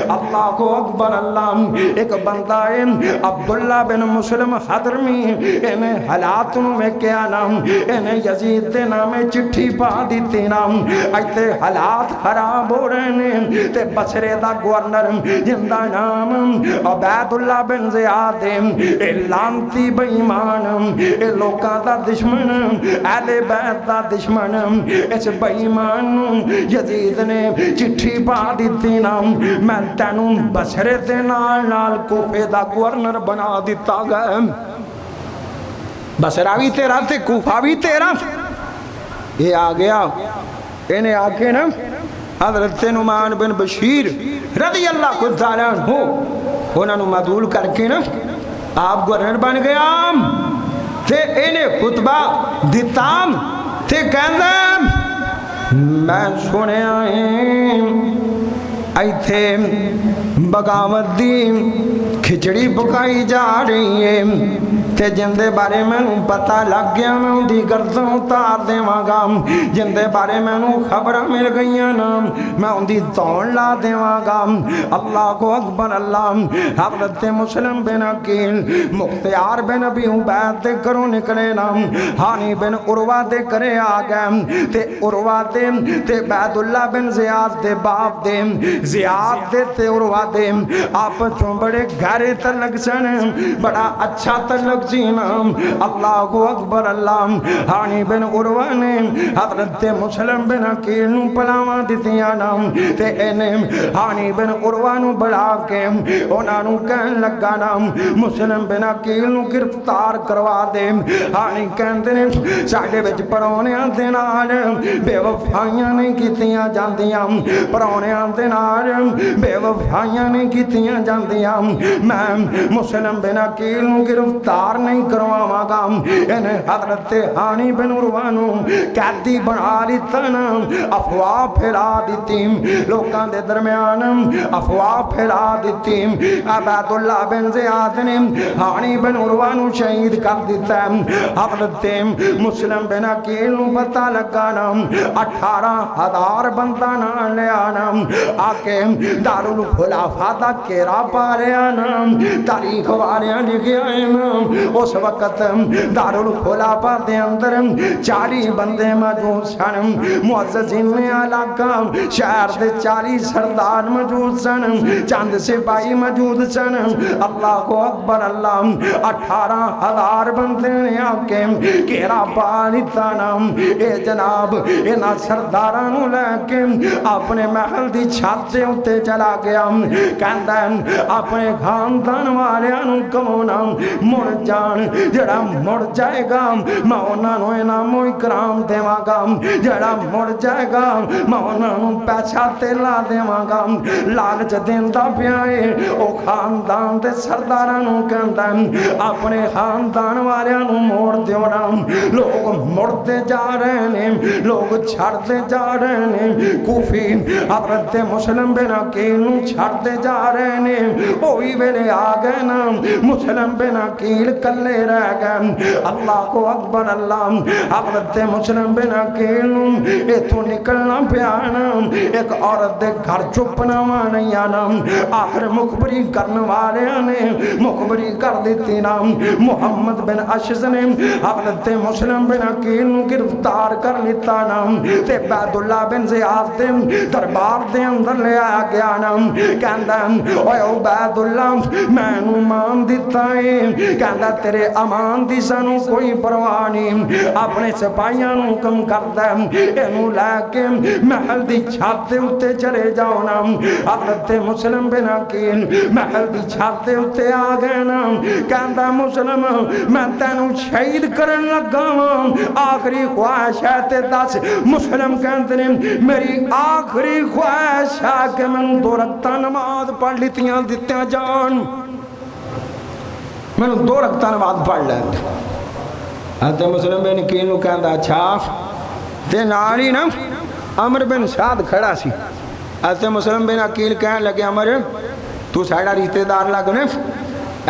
اللہ کو اکبر اللہ ایک بندہ ہے عبداللہ بن مسلم حضرمی انہیں حالات میں کیا نام انہیں یزید دے نامے چٹھی پا دیتی نام ایتے حالات خراب ہو رہے ہیں تے بصرے دا گورنر جن دا نام عبید اللہ بن زیاد اے لانتی بے ایمان اے لوکاں دا دشمن اہل بیت دا دشمن اس بے ایمان یزید نے چٹھی پا دیتی نام میں تینوں بصرے دے نال کوفے دا گورنر بنا دیتا گئے بصرہ بھی تیرا تے کوفہ بھی تیرا یہ آ گیا انہیں آکے نا حضرت نعمان بن بشیر رضی اللہ کو تعالیٰ عنہ انہوں نے معدول کر کے نا آپ گورنر بن گیا تے انہیں خطبہ دیتا تے کہندا میں سنیا ایتھے بغاوت دی کھچڑی پکائی جا رہی ہے تے جن دے بارے میں پتہ لگ گیا میں ان دی گردن اتار دے مانگا جن دے بارے میں خبر مل گئیاں نا میں ان دی توڑ لا دے مانگا اللہ کو اکبر اللہ حضرت مسلم بن عقیل مختیار بن ابی عبید دے کروں نکلے نا ہانی بن عروہ دے کرے آگئے تے عروہ دے تے عبید اللہ بن زیاد دے باپ دے زیاد دے تے عروہ دے آپ چون بڑے گھرے تلک سن بڑا اچھا تلک جینا اللہ کو اکبر اللہ ہانی بن عروہ نے حضرت مسلم بن عقیل نو پلاواں دتیاں نام تے انہیں ہانی بن عروہ نو بڑھا کے انہاں نو کہن لگا نام مسلم بن عقیل نو گرفتار کروا دے ہانی کہندے نے ساڈے وچ پرونیاں دے نال بے وفائیاں نہیں کیتیاں جاندیاں پرونیاں دے نال بے وفائیاں نہیں کیتیاں جاندیاں میں مسلم بن عقیل نو گرفتار نہیں کرواواں گا انہیں حضرت ہانی بن عروہ نو قیدی بنا لیتا نا افواہ پھیلا دیتی لوکاں دے درمیان افواہ پھیلا دیتی عبید اللہ بن زیاد نے ہانی بن عروہ نو شہید کر دیتا حضرت مسلم بن عقیل نو پتہ لگا نا 18,000 بندہ نہ لے آنا آکے دارالخلافہ دا کیرا پا رہے آنا تاریخ واریاں لکھے آئے نا اس وقت دارالخلافہ دے اندر 40 بندے موجود سن معززین علاقہ شہر دے 40 سردار موجود سن چند سپاہی موجود سن اللہ کو اکبر اللہ 18,000 بندے نے آکے گھیرا پا لیتا نام اے جناب انہاں سرداراں نو لے کے اپنے محل دی چھت تے اُتے چلا گیا کہندا اپنے خاندان والیاں نو کہو نا مڑ جان جڑا مڑ جائے گا میں انہاں نو انعام و اکرام دیواں گا جڑا مڑ جائے گا میں انہاں نو پیسہ تے لا دیواں گا لالچ دیندا پیا اے او خاندان دے سرداراں نو کہندا اپنے خاندان والیاں نو موڑ دیو نا لوگ مڑتے جا رہے نے لوگ چھڑتے جا رہے نے کوفی حضرت مسلم بن عقیل نو چھڑتے جا رہے نے وہی ویلے آ گئے نا مسلم بن عقیل کلے رہ گئے اللہ کو اکبر اللہ حضرت مسلم بن عقیل نو ایتھوں نکلنا پیا نا ایک عورت دے گھر چپنا نہیں آنا آخر مخبری کرنے والے نے مخبری کر دیتی نا محمد بن اشز نے حضرت مسلم بن عقیل نو گرفتار کر لیتا نا تے عبید اللہ بن زیاد دے دربار دے اندر لے آیا گیا نا کہندا اوے عبید اللہ میں نو مان دیتا ہے کہندا تیرے امان دی سانو کوئی پرواہ نہیں اپنے سپاہیاں نو کم کردا اینو لے کے محل دی چھت تے اُتے چلے جاؤ نا حضرت مسلم بن عقیل محل دی چھت تے اُتے آ گئے نا کہندا مسلم میں تینو شہید کرن لگا آخری خواہش ہے تے دس مسلم کہندے نے میری آخری خواہش ہے کہ میں 2 رکعتاں نماز پڑھ لیتیاں دتیاں جان میں 2 رکعتاں نماز پڑھ لیں حضرت مسلم بن عقیل نو کہندا اچھا تے نال ہی نا عمر بن سعد کھڑا سی حضرت مسلم بن عقیل کہنے لگے عمر تو ساڈا رشتے دار لگنے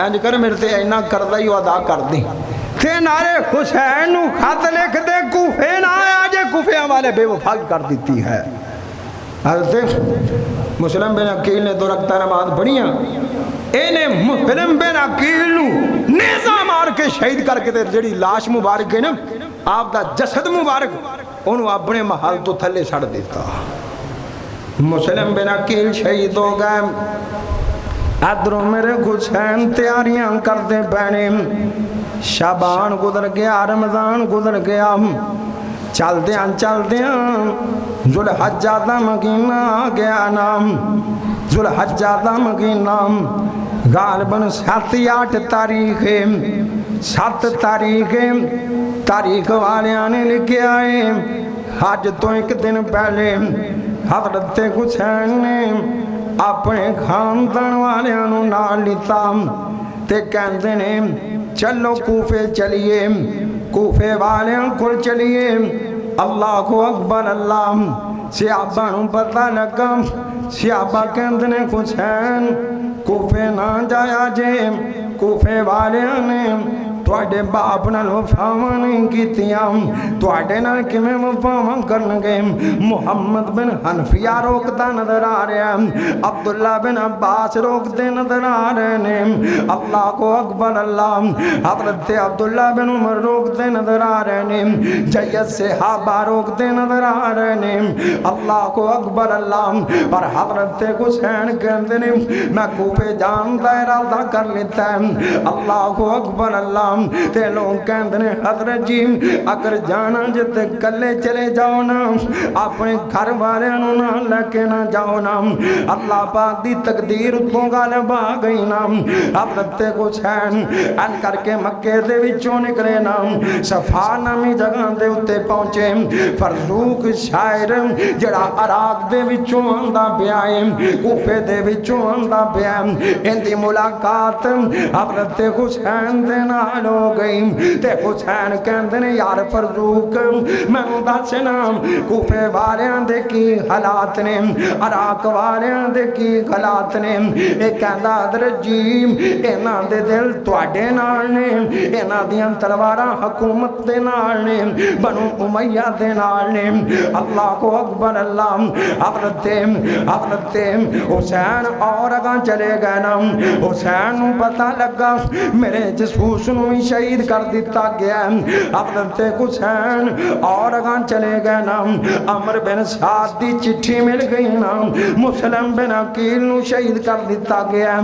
انج کر میرے تے اینا قرضہ ہی ادا کر دیں تے نارے حسین نو خط لکھ دے کوفے نہ آیا جے کوفے والے بے وفائی کر دیتی ہے حضرت مسلم بن عقیل نے 2 رکعتاں نماز پڑھیاں انہیں مسلم بن عقیل نو نیزہ مار کے شہید کر کے جڑی لاش مبارک ہے نا آپ دا جسد مبارک انہوں اپنے محل تو تھلے سڑ دیتا مسلم بن عقیل شہید ہو گئے ادھروں میرے حسین تیاریاں کر دے پہنے شعبان گزر گیا رمضان گزر گیا چل دیاں ذوالحجہ دا مہینہ آ گیا نام ذوالحجہ دا مہینہ غالباً 7-8 تاریخ 7 تاریخ والیاں نے لکھے آئے حج تو 1 دن پہلے حضرت حسین نے اپنے خاندان والیاں نو نال لیتا تے کہندے نے چلو کوفے چلیے، کوفے والوں کو چلیے۔ اللہ اکبر اللہ۔ صحابہ نوں پتہ لگا، صحابہ کہندے نے حسین کوفے نہ جایا جے، کوفے والوں نے تواڈے باپ نال وفاواں نہیں کیتیاں، تواڈے نال کیویں وفاواں کرن گے؟ محمد بن حنفیہ روکدا نظر آ رہا ہے، عبداللہ بن عباس روکتے نظر آ رہے ہیں۔ اللہ اکبر اللہ۔ حضرت عبداللہ بن عمر روکتے نظر آ رہے ہیں، جیت صحابہ روکتے نظر آ رہے ہیں۔ اللہ اکبر اللہ۔ اور حضرت حسین کہندے نے میں کوفے جان دا ارادہ کر لیتا ہے۔ اللہ اکبر اللہ۔ تے لوگ کہندے نے حضرت جی اگر جانا جے تے کلے چلے جاؤ نا، اپنے گھر والوں نوں نہ لے کے نہ جاؤ نا، اللہ پاک دی تقدیر اتوں غالب آ گئی نا۔ حضرت حسین ان کر کے مکے دے وچوں نکلے نا، صفا نامی جگہ دے اتے پہنچے۔ فرزوق شاعر جڑا عراق دے وچوں آندا پیا ہے، کوفے دے وچوں آندا پیا ہے، ان دی ملاقات حضرت حسین دے نال ہو گئی۔ تے حسین کہندے نے یار فرزوق مینوں دسنا کوفے والیاں دے کی حالات نے، عراق والیاں دے کی حالات نے۔ اے کہندا حضرت جی انہاں دے دل تواڈے نال نے، انہاں دیاں تلواراں حکومت دے نال نے، بنو امیہ دے نال نے۔ اللہ اکبر اللہ۔ حضرت حسین اور اگاں چلے گئے نا، حسین نوں پتہ لگا میرے جسوس نوں شہید کر دیتا گیا۔ حضرت حسین اور اگاں چلے گئے نا، عمر بن سعد دی چٹھی مل گئی نا، مسلم بن عقیل نوں شہید کر دیتا گیا۔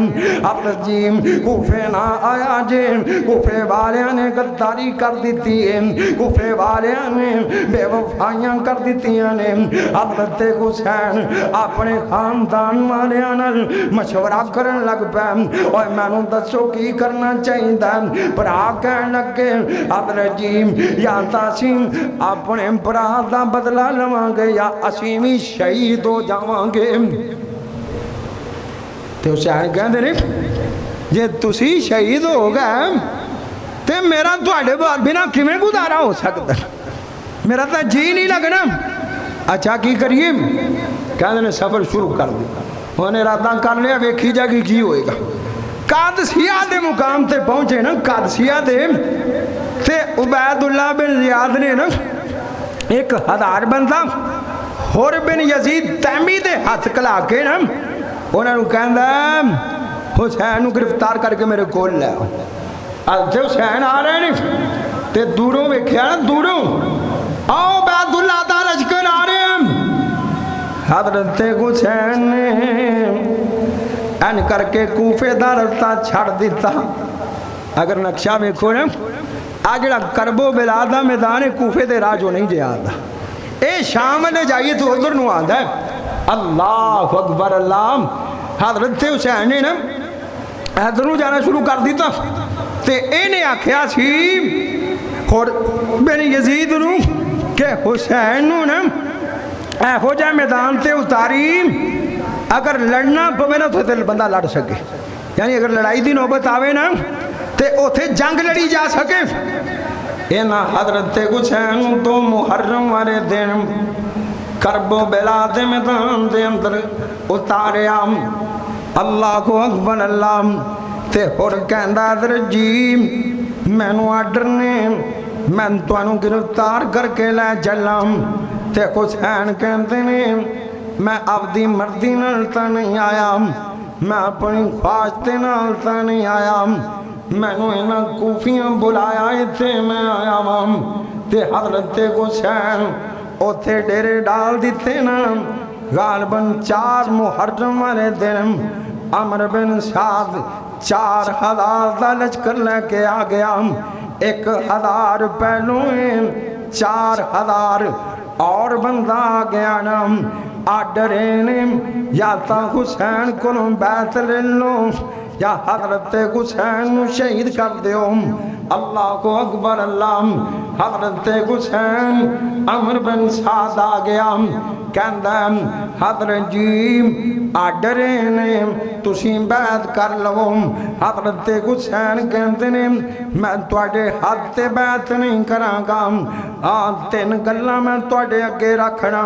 حضرت جی کوفے نہ آیا جے، کوفے والیاں نے غداری کر دیتی ہے، کوفے والیاں نے بے وفائیاں کر دیتیاں نے۔ حضرت حسین اپنے خاندان والیاں نال مشورہ کرن لگ پے، اوے مینوں دسو کی کرنا چاہیے؟ برا کہن لگے حضرت جی یا تاسی اپنے برا دا بدلہ لواں گے یا اسی بھی شہید ہو جاواں گے۔ تے حسین کہندے نے جے تسی شہید ہو گئے تے میرا تواڈے بنا کیویں گزارا ہو سکدا؟ میرا تو جی نہیں لگنا۔ اچھا کی کریے؟ کہندے نے سفر شروع کر دیا، انہیں ارادہ کر لیا ویکھی جا کے کی ہوئے گا۔ قادسیہ دے مقام تے پہنچے نا، قادسیہ دے تے عبید اللہ بن زیاد نے نا 1000 بندہ حر بن یزید تیمی دے ہاتھ کلا کے نا انہوں نے کہندا حسین گرفتار کر کے میرے کول لے آؤ۔ تے حسین آ رہے ہیں تے دوروں ویکھیا نا، دوروں آؤ عبید اللہ دا لشکر آ رہے ہیں۔ حضرت حسین نے ان کر کے کوفے دا رستہ چھڑ دیتا۔ اگر نقشہ ویکھو نا آ جڑا کربو بلاد میدان کوفے دے راجو نہیں جے آندا، اے شام نے جائیے تو ادھر نو آندا ہے۔ اللہ اکبر اللہ۔ حضرت حسین نے نا ادھر نو جانا شروع کر دیتا تے اے نے آکھیا سی اور بن یزید نو کہ حسین نو نا اے ہو جائے میدان تے اتاری، اگر لڑنا پوے نا تو بندہ لڑ سکے، یعنی اگر لڑائی دی نوبت آوے نا تے اوتھے جنگ لڑی جا سکے۔ اینا حضرت حسین تو محرم والے دن کرب و بلا دے میدان دے اندر اتاریا۔ اللہ اکبر اللہ۔ تے اور کہندا حضرت جی مینوں آرڈر نے میں تانوں گرفتار کر کے لے چلاں۔ تے حسین کہندے نے میں اپنی مرضی نال تا نہیں آیا، میں اپنی خواہش تے نال تا نہیں آیا، مینوں انہاں کوفیاں بلایا ایتھے میں آیا واں۔ تے حضرت حسین اوتھے ڈیرے ڈال دیتے نا۔ غالباً 4 محرم والے دن عمر بن سعد 4000 دا لشکر لے کے آ گیا۔ 1000 پہلوں 4000 اور بندہ آ گیا نا۔ آڈرے نے یا تا حسین کو بیعت لے لو یا حضرت حسین نو شہید کر دیو۔ اللہ کو اکبر اللہ۔ حضرت حسین عمر بن سعد آ گیا، کہندا حضرت جی آڈر نے تسی بیعت کر لو۔ حضرت حسین کہندے نے میں تواڈے ہاتھ تے بیعت نہیں کراں گا، تین گلاں میں تواڈے اگے رکھنا،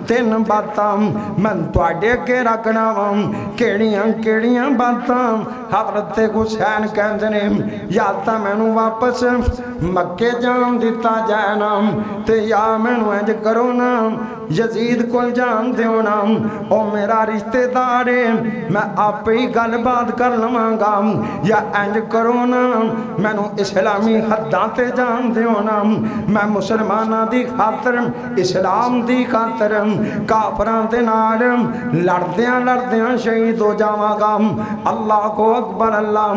تین باتاں میں تواڈے اگے رکھنا وا۔ کیڑیاں کیڑیاں باتاں؟ حضرت حسین کہندے نے یا تا مینوں واپس مکے جان دتا جائے نا، تے یا مینوں انج کرو نا یزید کو جان دیو نا، او میرا رشتہ دار ہے میں آپ ہی گل بات کر لواں گا، یا انج کرو نا مینوں اسلامی حداں تے جان دیو نا، میں مسلماناں دی خاطر اسلام دی خاطر کافراں دے نال لڑدیاں لڑدیاں شہید ہو جاواں گا۔ اللہ کو اکبر اللہ۔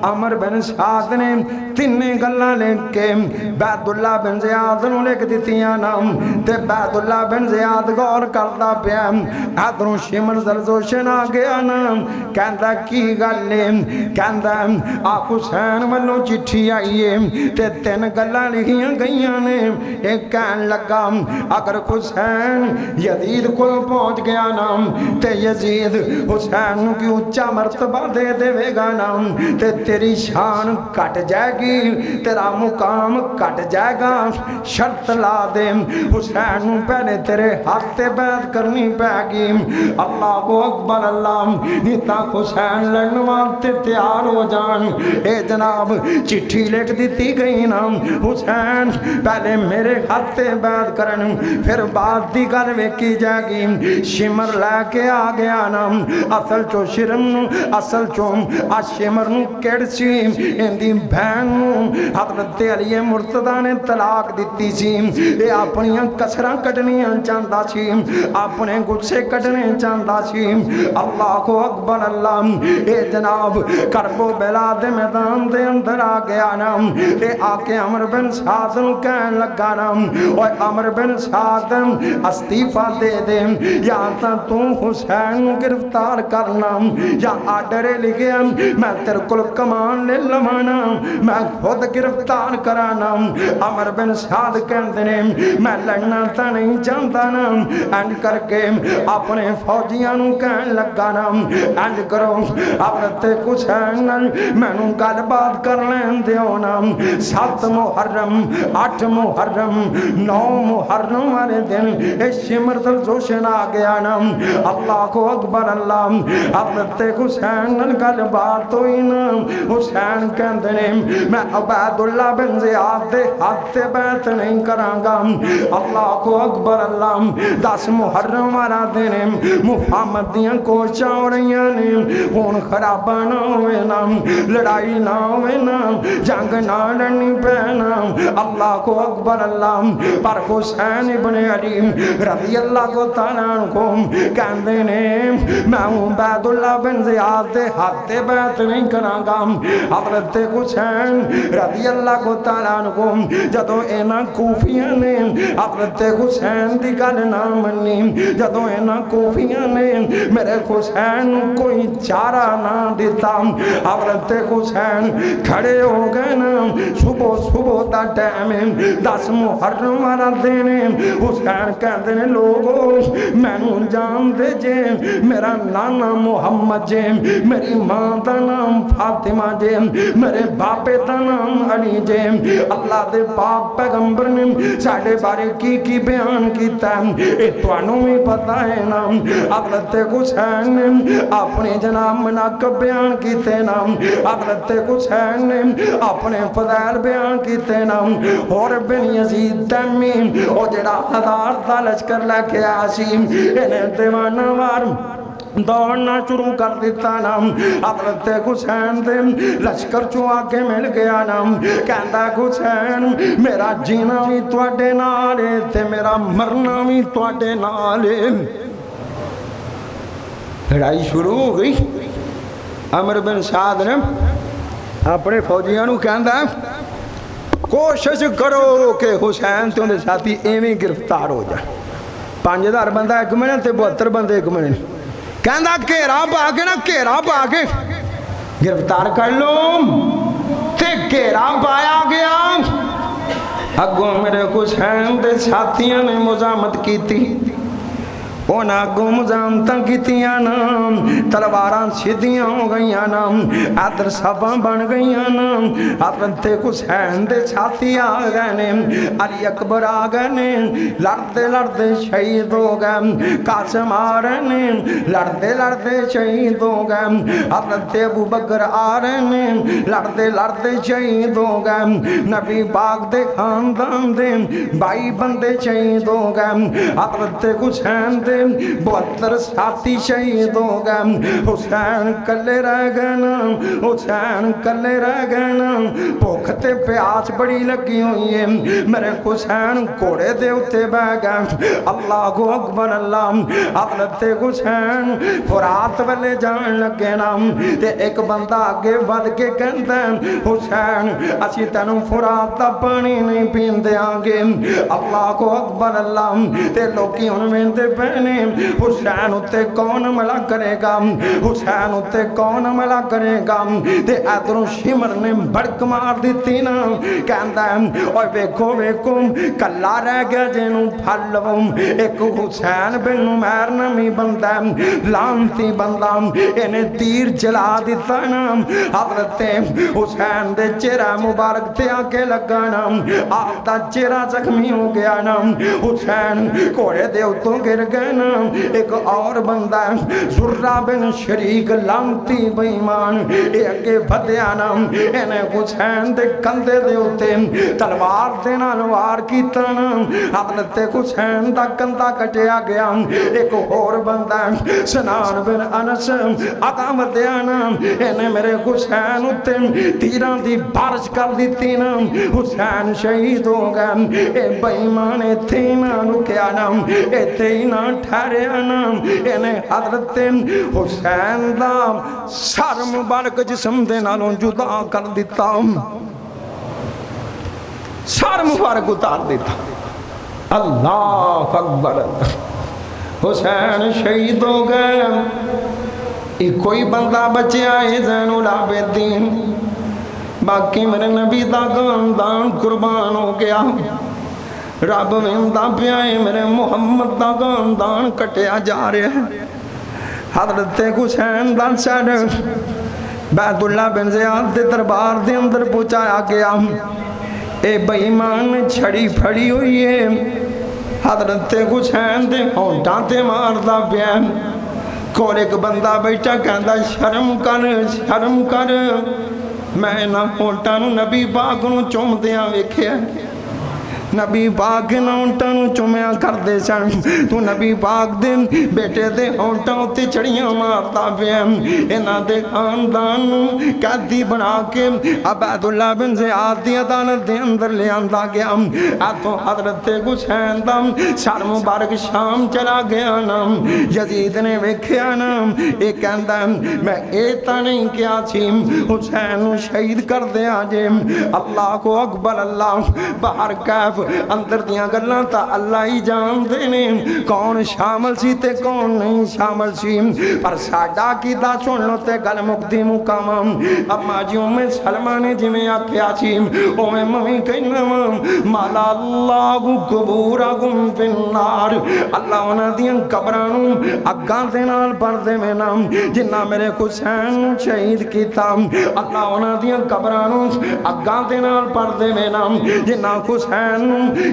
عمر بن سعد نے تین گلاں لکھ کے بیت اللہ بن زیاد نوں لکھ دتیاں نا، تے بیت اللہ بن زیاد غور کردا پیا، ادھروں شمر زرزوشن آ گیا نا، کہندا کی گل ہے؟ کہندا آ حسین والوں چٹھی آئی ہے تے تین گلاں لکھیاں گئیاں نے، ایک کہن لگا اگر حسین یزید کو پہنچ گیا نا تے یزید حسین کی اونچا مرتبہ دے دے گا نا، تے تیری شان کٹ جائے گی، تیرا مقام کٹ جائے گا، شرط لا دے حسین پہلے تیرے ہاتھ تے بیعت کرنی پے گی۔ اللہ کو اکبر اللہ۔ نیتا حسین لڑن واسطے تیار ہو جان۔ اے جناب چٹھی لکھ دیتی گئی نا، حسین پہلے میرے ہاتھ تے بیعت کرن، پھر بعد دی گل ویکھی جائے گی۔ شمر لے کے آ گیا نا، اصل چو اصل چو شمر نو کیڑ سی اندی بہن نو حضرت علی مرتضیٰ نے طلاق دیتی سی، اے اپنیاں کسراں کٹنیاں چاہندا سی، اپنے غصے کٹنے چاہندا سی۔ اللہ کو اکبر اللہ۔ اے جناب کرب و بلا دے میدان دے اندر آ گیا نا، اے آ کے عمر بن سعد نو کہن لگا نا اوے عمر بن سعد استعفیٰ دے دے، یا تا تو حسین نو گرفتار کرنا، یا آرڈر لکھیا میں تیرے کول کمان لے لوانا، میں خود گرفتار کرانا۔ عمر بن سعد کہندے نے میں لڑنا تا نہیں چاہتا نا، انج کر کے اپنے فوجیاں نو کہن لگا نا انج کرو حضرت حسین مینوں گل بات کر لین دیو نا، 7 محرم 8 محرم 9 محرم والے دن اے شمر زرزوشن آ گیا نا۔ اللہ کو اکبر اللہ۔ حضرت حسین گل بات ہوئی نا، حسین کہندے نے میں عبید اللہ بن زیاد دے ہاتھ تے بیعت نہیں کراں گا۔ اللہ کو اکبر اللہ۔ 10 محرم والا دن محمد دیاں کوششاں ہو رہیاں نے، خون خرابہ نہ ہوئے نا، لڑائی نہ ہوئے نا، جنگ نہ لڑنی پینا۔ اللہ کو اکبر اللہ۔ پر حسین ابن علی رضی اللہ کو تعالیٰ عنہ کہندے نے میں عبید اللہ بن زیاد دے ہاتھ تے بیعت نہیں کراں گا۔ حضرت حسین رضی اللہ کو تعالیٰ عنہ جدوں انہاں کوفیاں نے حضرت حسین دی گل نہ منی، جدوں انہاں کوفیاں نے میرے حسین کوئی چارہ نہ دیتا، حضرت حسین کھڑے ہو گئے نا، صبح دا ٹائم 10 محرم والا دن، حسین کہندے نے لوگو مینوں جان دے جے، میرا نانا محمد جے، میری ماں دا نام فاطمہ جے، میرے باپے دا نام علی جے۔ اللہ دے پاک پیغمبر نے ساڈے بارے کی بیان کیتا ہے اے تانوں بھی پتہ ہے نا۔ حضرت حسین نے اپنے جناب مناقب بیان کیتے نا، حضرت حسین نے اپنے فضائل بیان کیتے نا۔ اور بن یزید تیمی او جڑا 1000 دا لشکر لے کے آیا سی، انہیں دیوانہ وار دوڑنا شروع کر دیتا نا۔ حضرت حسین دے لشکر چوں آگے مل گیا نا، کہندا حسین میرا جینا بھی تواڈے نال ہے تے میرا مرنا بھی تواڈے نال ہے۔ لڑائی شروع ہو گئی۔ عمر بن سعد نے اپنے فوجیاں نو کہندا کوشش کرو کہ حسین تے اندے ساتھی ایویں گرفتار ہو جائے، 5000 بندہ ایک منٹ تے 72 بندے ایک منٹ، کہندا گھیرا پا کے نا گھیرا پا کے گرفتار کر لو، تے گھیرا پایا گیا۔ اگوں میرے حسین دے ساتھیاں نے مزاحمت کیتی، انہاں کو مزامتاں کیتیاں نام، تلواراں سیدھیاں ہو گئیاں نام، ادھر صفاں بن گئیاں نام، حضرت حسین دے ساتھی آ گئے نے، علی اکبر آ گئے نے، لڑتے لڑتے شہید ہو گئے، قاسم آ رہے نے، لڑتے لڑتے شہید ہو گئے، حضرت ابو بکر آ رہے نے، لڑتے لڑتے شہید ہو گئے، نبی پاک دے خاندان دے بائی بندے شہید ہو گئے، حضرت حسین دے 72 ساتھی شہید ہو گئے، حسین کلے رہ گئے نا، حسین کلے رہ گئے نا، بھوک تے پیاس بڑی لگی ہوئی ہے، میرے حسین کوڑے دے اتے بہ گئے، اللہ اکبر اللہ، حضرت حسین فرات والے جان لگے نا، تے ایک بندہ آگے ود کے کہندا ہے حسین اسی تینوں فرات دا پانی نہیں پین دے آگے، اللہ اکبر اللہ، تے لوکی ان میں دے پہنے حسین اتے کون عملہ کرے گا، حسین اتے کون عملہ کرے گا، تے ادھروں شمر نے بڑک مار دیتی نا، کہندا ہے اوے ویکھو ویکھو کلا رہ گیا جنوں پھل لو، ایک حسین بن عمیر نامی بندہ لانتی بندہ انہیں تیر جلا دیتا نا، حضرت حسین دے چہرہ مبارک تے آکے لگا نا، آپ دا چہرہ زخمی ہو گیا نا، حسین کوڑے دے اتوں گر گئے نا، ایک اور بندہ زرہ بن شریک لانتی بیمان اے اگے بھدیا نا، انہیں حسین دے کندے دے اتے تلوار دے نال وار کیتا نا، حضرت حسین دا کندہ کٹیا گیا، ایک اور بندہ سنان بن انس اگا بھدیا نا، انہیں میرے حسین اتے تیران دی بارش کر دیتی نا، حسین شہید ہو گئے، اے بیمان تھی نا رکیا نا، اے تھی نا ٹھہریا نا، انہیں حضرت حسین دا سر مبارک جسم دے نالوں جدا کر دیتا، سر مبارک اتار دیتا، اللہ اکبر، حسین شہید ہو گئے، ایک کوئی بندہ بچے آئے زین العابدین، باقی میرے نبی دا خاندان قربان ہو گیا، رب ویندا پیا ہے میرے محمد دا خاندان کٹیا جا رہا ہے، حضرت حسین دا سر بیت اللہ بن زیاد دے دربار دے اندر پہنچایا گیا، اے بیمان چھڑی پھڑی ہوئی ہے، حضرت حسین دے ہونٹاں تے ماردا پیا، کول ایک بندہ بیٹھا کہندا شرم کر، میں نہ ہونٹاں نوں نبی پاک نوں چوم دیاں ویکھیا، نبی پاک نہ ہونٹاں نوں چومیا کر دے سن، تو نبی پاک دے بیٹے دے ہونٹاں اتے چڑیاں مارتا پیا، انہاں دے خاندان نوں قیدی بنا کے عبید اللہ بن زیاد دی عدالت دے اندر لے آندا گیا، تو حضرت حسین دا سر مبارک شام چلا گیا نا، یزید نے ویکھیا نا، اے کہندا میں اے تا نہیں کیا سی حسین نوں شہید کر دیا جے، اللہ کو اکبر اللہ، باہر کیف اندر دیاں گلاں تا اللہ ہی جان دینے، کون شامل سی تے کون نہیں شامل سی، پر ساڈا کیتا سن لو تے گل مکدی مقام، اما جی میں سلمہ نے جی میں آکھیا سی، او میں ممی کہنا مالا اللہ قبورکم فی النار، اللہ انہاں دیاں قبرانوں اگاں دے نال پردے میں نام، جنہ میرے حسین شہید کیتا، اللہ انہاں دیاں قبرانوں اگاں دے نال پردے میں نام، جنہ حسین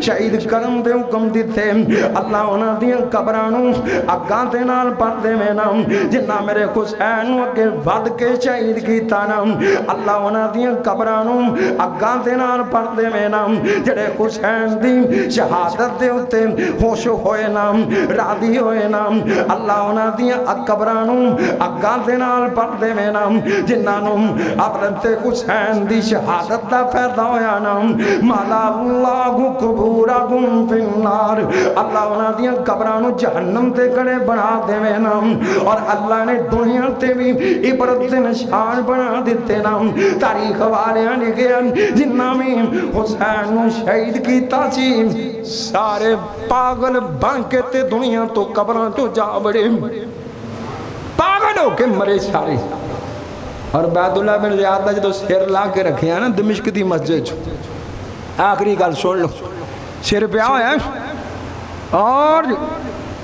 شہید کرم دے حکم دیتے، اللہ انہاں دیاں قبرانوں اگاں دے نال پردے میں نام، جنہ میرے حسین اگے ود کے شہید کیتا نام، اللہ انہاں دیاں قبرانوں اگاں دے نال پردے میں نام، جڑے حسین دی شہادت دے اتے خوش ہوئے نام، راضی ہوئے نام، اللہ انہاں دیاں قبرانوں اگاں دے نال پردے میں نام، جنہاں نوں حضرت حسین دی شہادت دا فائدہ ہویا نام، مالا اللہ قبورکم فی النار، اللہ انہاں دیاں قبرانوں جہنم تے کڑے بنا دے میں نام، اور اللہ نے دنیا تے بھی عبرت تے نشان بنا دیتے نام، تاریخ والیاں لکھیا جنہ میں حسین نوں شہید کیتا سی، سارے پاگل بن کے تے دنیا تو قبراں تو جا بڑے، پاگل ہو کے مرے سارے، اور بیت اللہ بن زیاد دا جدو سر لا کے رکھے نا دمشق دی مسجد، آخری گل سن لو، سر پہ آیا ہے اور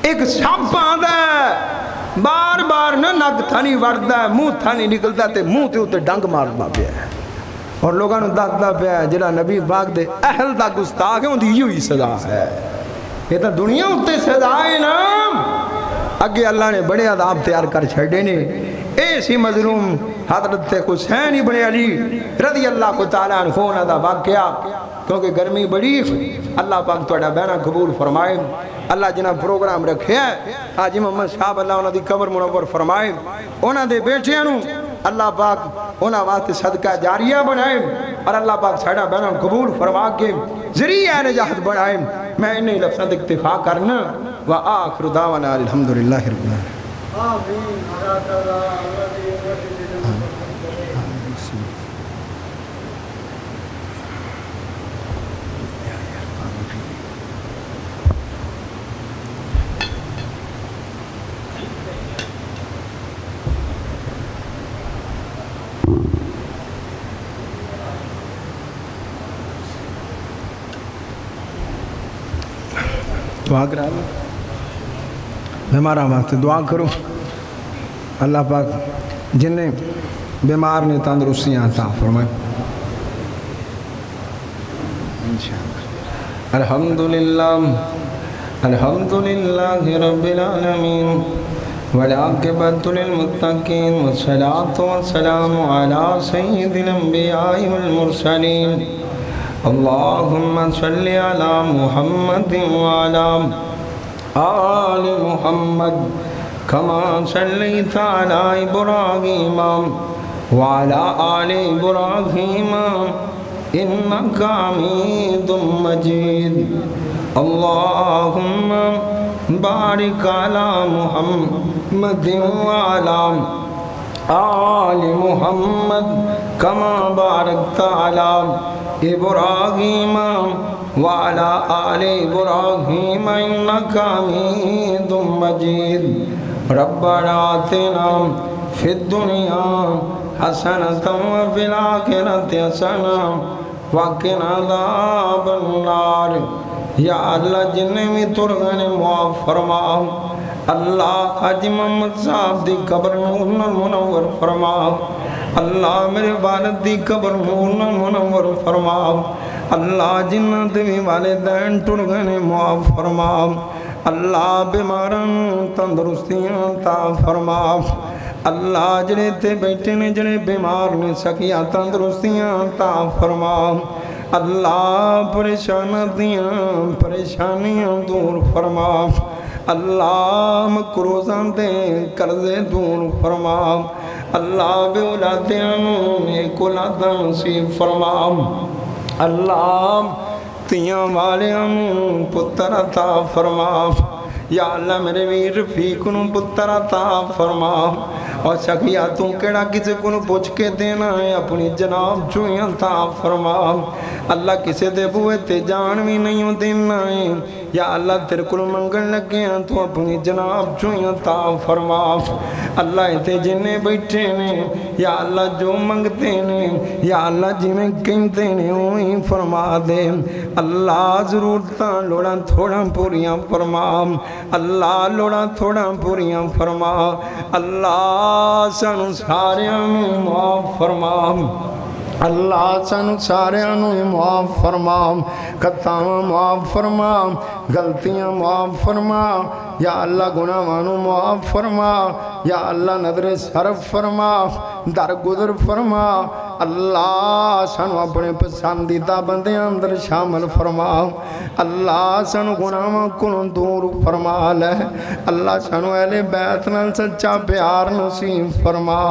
ایک سپ آندا ہے بار بار نہ نک تھانی وڑدا ہے منہ تھانی نکلدا تے منہ تے اوتے ڈنگ ماردا پیا ہے اور لوگاں نوں دسدا پیا ہے جڑا نبی پاک دے اہل دا گستاخ ہے اون دی ایہی سزا ہے یہ تو دنیا اتے سزا ہے نا اگے اللہ نے بڑے عذاب تیار کر چھڑے نے ایسی مظلوم حضرت حسین ابن علی رضی اللہ کو تعالیٰ عنہ دا واقعہ کیونکہ گرمی بڑی اللہ پاک توڑا بہنا قبول فرمائے اللہ جنہ پروگرام رکھے ہے حاجی محمد صاحب اللہ انہوں دی قبر منور فرمائے انہوں دے بیٹے انہوں اللہ پاک انہوں واسطے صدقہ جاریہ بنائے اور اللہ پاک ساڑھا بہنا قبول فرما کے ذریعہ نجاحت بڑھائے میں انہیں لفظاں دے اکتفا کرنا وآخر دعوانا الحمدللہ رب العالمین دعا کرا لو بیمارہ واسطے دعا کرو اللہ پاک جنہیں بیمار نے تندرستیاں عطا فرمائے الحمدللہ رب العالمین والعاقبۃ للمتقین والصلاة والسلام علی سید الانبیاء والمرسلین اللہم صلی علی محمد وعلی آل محمد کما صلیت علی ابراہیم وعلی آل ابراہیم انکا حمید مجید اللہم بارک علی محمد وعلی آل محمد کما بارکت علی ابراہیم وعلی آل ابراہیم انکا حمید مجید ربنا آتنا فی الدنیا حسنۃ وفی الآخرۃ حسنۃ وقنا عذاب النار یا اللہ جنہیں بھی ترغن معاف فرما اللہ حاجی محمد صاحب دی قبر نور منور فرما اللہ میرے والد دی قبر نور منور فرما اللہ جنہ دے والدین ترغن معاف فرما اللہ بیماران تندرستیاں عطا فرما اللہ جڑے تے بیٹھے نے جڑے بیمار نے سکیاں تندرستیاں عطا فرما اللہ پریشانیاں دور فرما اللہ مکروزاں دے قرضے دور فرما اللہ بے اولادیاں ایک اولاداں نصیب فرما اللہ تیاں والیاں پتر عطا فرما یا اللہ میرے ویر رفیق نو پتر عطا فرما اور سکھیا تو کیڑا کسی کو پوچھ کے دینا ہے اپنی جناب چوئیں عطا فرما اللہ کسی دے بوئے تے جان بھی نہیں دینا ہے یا اللہ تیرے کو منگن لگے ہیں تو اپنی جناب چوئیں عطا فرما اللہ تے جنہیں بیٹھے نے یا اللہ جو منگتے نے یا اللہ جنہیں کہتے نے وہیں فرما دے اللہ ضرورتاں لوڑا تھوڑا پوریاں فرما اللہ لوڑا تھوڑا پوریاں فرما اللہ سانو ساریاں معاف فرما اللہ سانو ساریاں معاف فرما خطاواں معاف فرما غلطیاں معاف فرما یا اللہ گناہاں معاف فرما یا اللہ نظر صرف فرما درگزر فرما اللہ سانو اپنے پسندیدہ بندے اندر شامل فرما اللہ سانو گناہاں کو دور فرما لے اللہ سانو اہل بیت نال سچا پیار نصیب فرما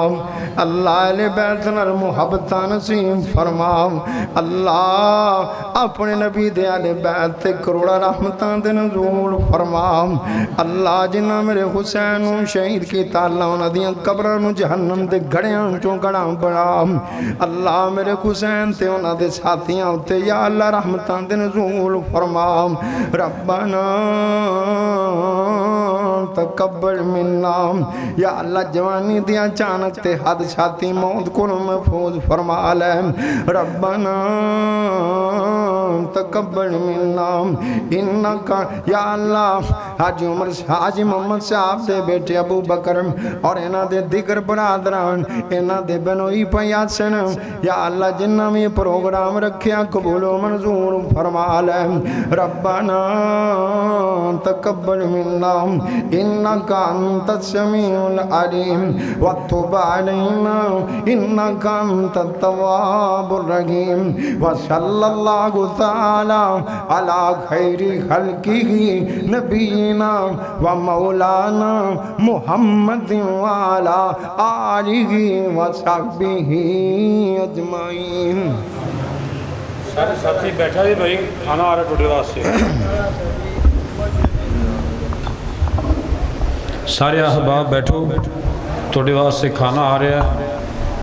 اللہ اہل بیت نال محبت نصیب فرما اللہ اپنے نبی دے اہل بیت تے کروڑا رحمتاں دے نزول فرما اللہ جنہ میرے حسین شہید کی تعالیٰ انہاں دیاں قبراں جہنم دے گھڑیاں چوں گڑاں بڑا اللہ میرے حسین تے انہاں دے ساتھیاں ہوتے یا اللہ رحمتاں دے نزول فرما ربنا تقبل منا یا اللہ جوانی دیا چانک تے حادثاتی موت کو محفوظ فرما لے ربنا تقبل منا انکا یا اللہ حاجی عمر حاجی محمد صاحب دے بیٹے ابو بکر اور انہاں دے دیگر برادران انہاں دے بنوئی پیاد سن یا اللہ جنہ میں پروگرام رکھیا قبول و منظور فرما لے ربنا تقبل منا انکا انت السمیع العلیم وتب علینا انکا انت التواب الرحیم وصلی اللہ تعالی علی خیر خلقہ نبینا و مولانا محمد وعلا آلہ و صحبہ اجمعین. سارے ساتھی بیٹھا جی بھائی کھانا آ رہا ہے ٹوٹے واسطے. سارے احباب بیٹھو ٹوٹے واسطے کھانا آ رہا ہے.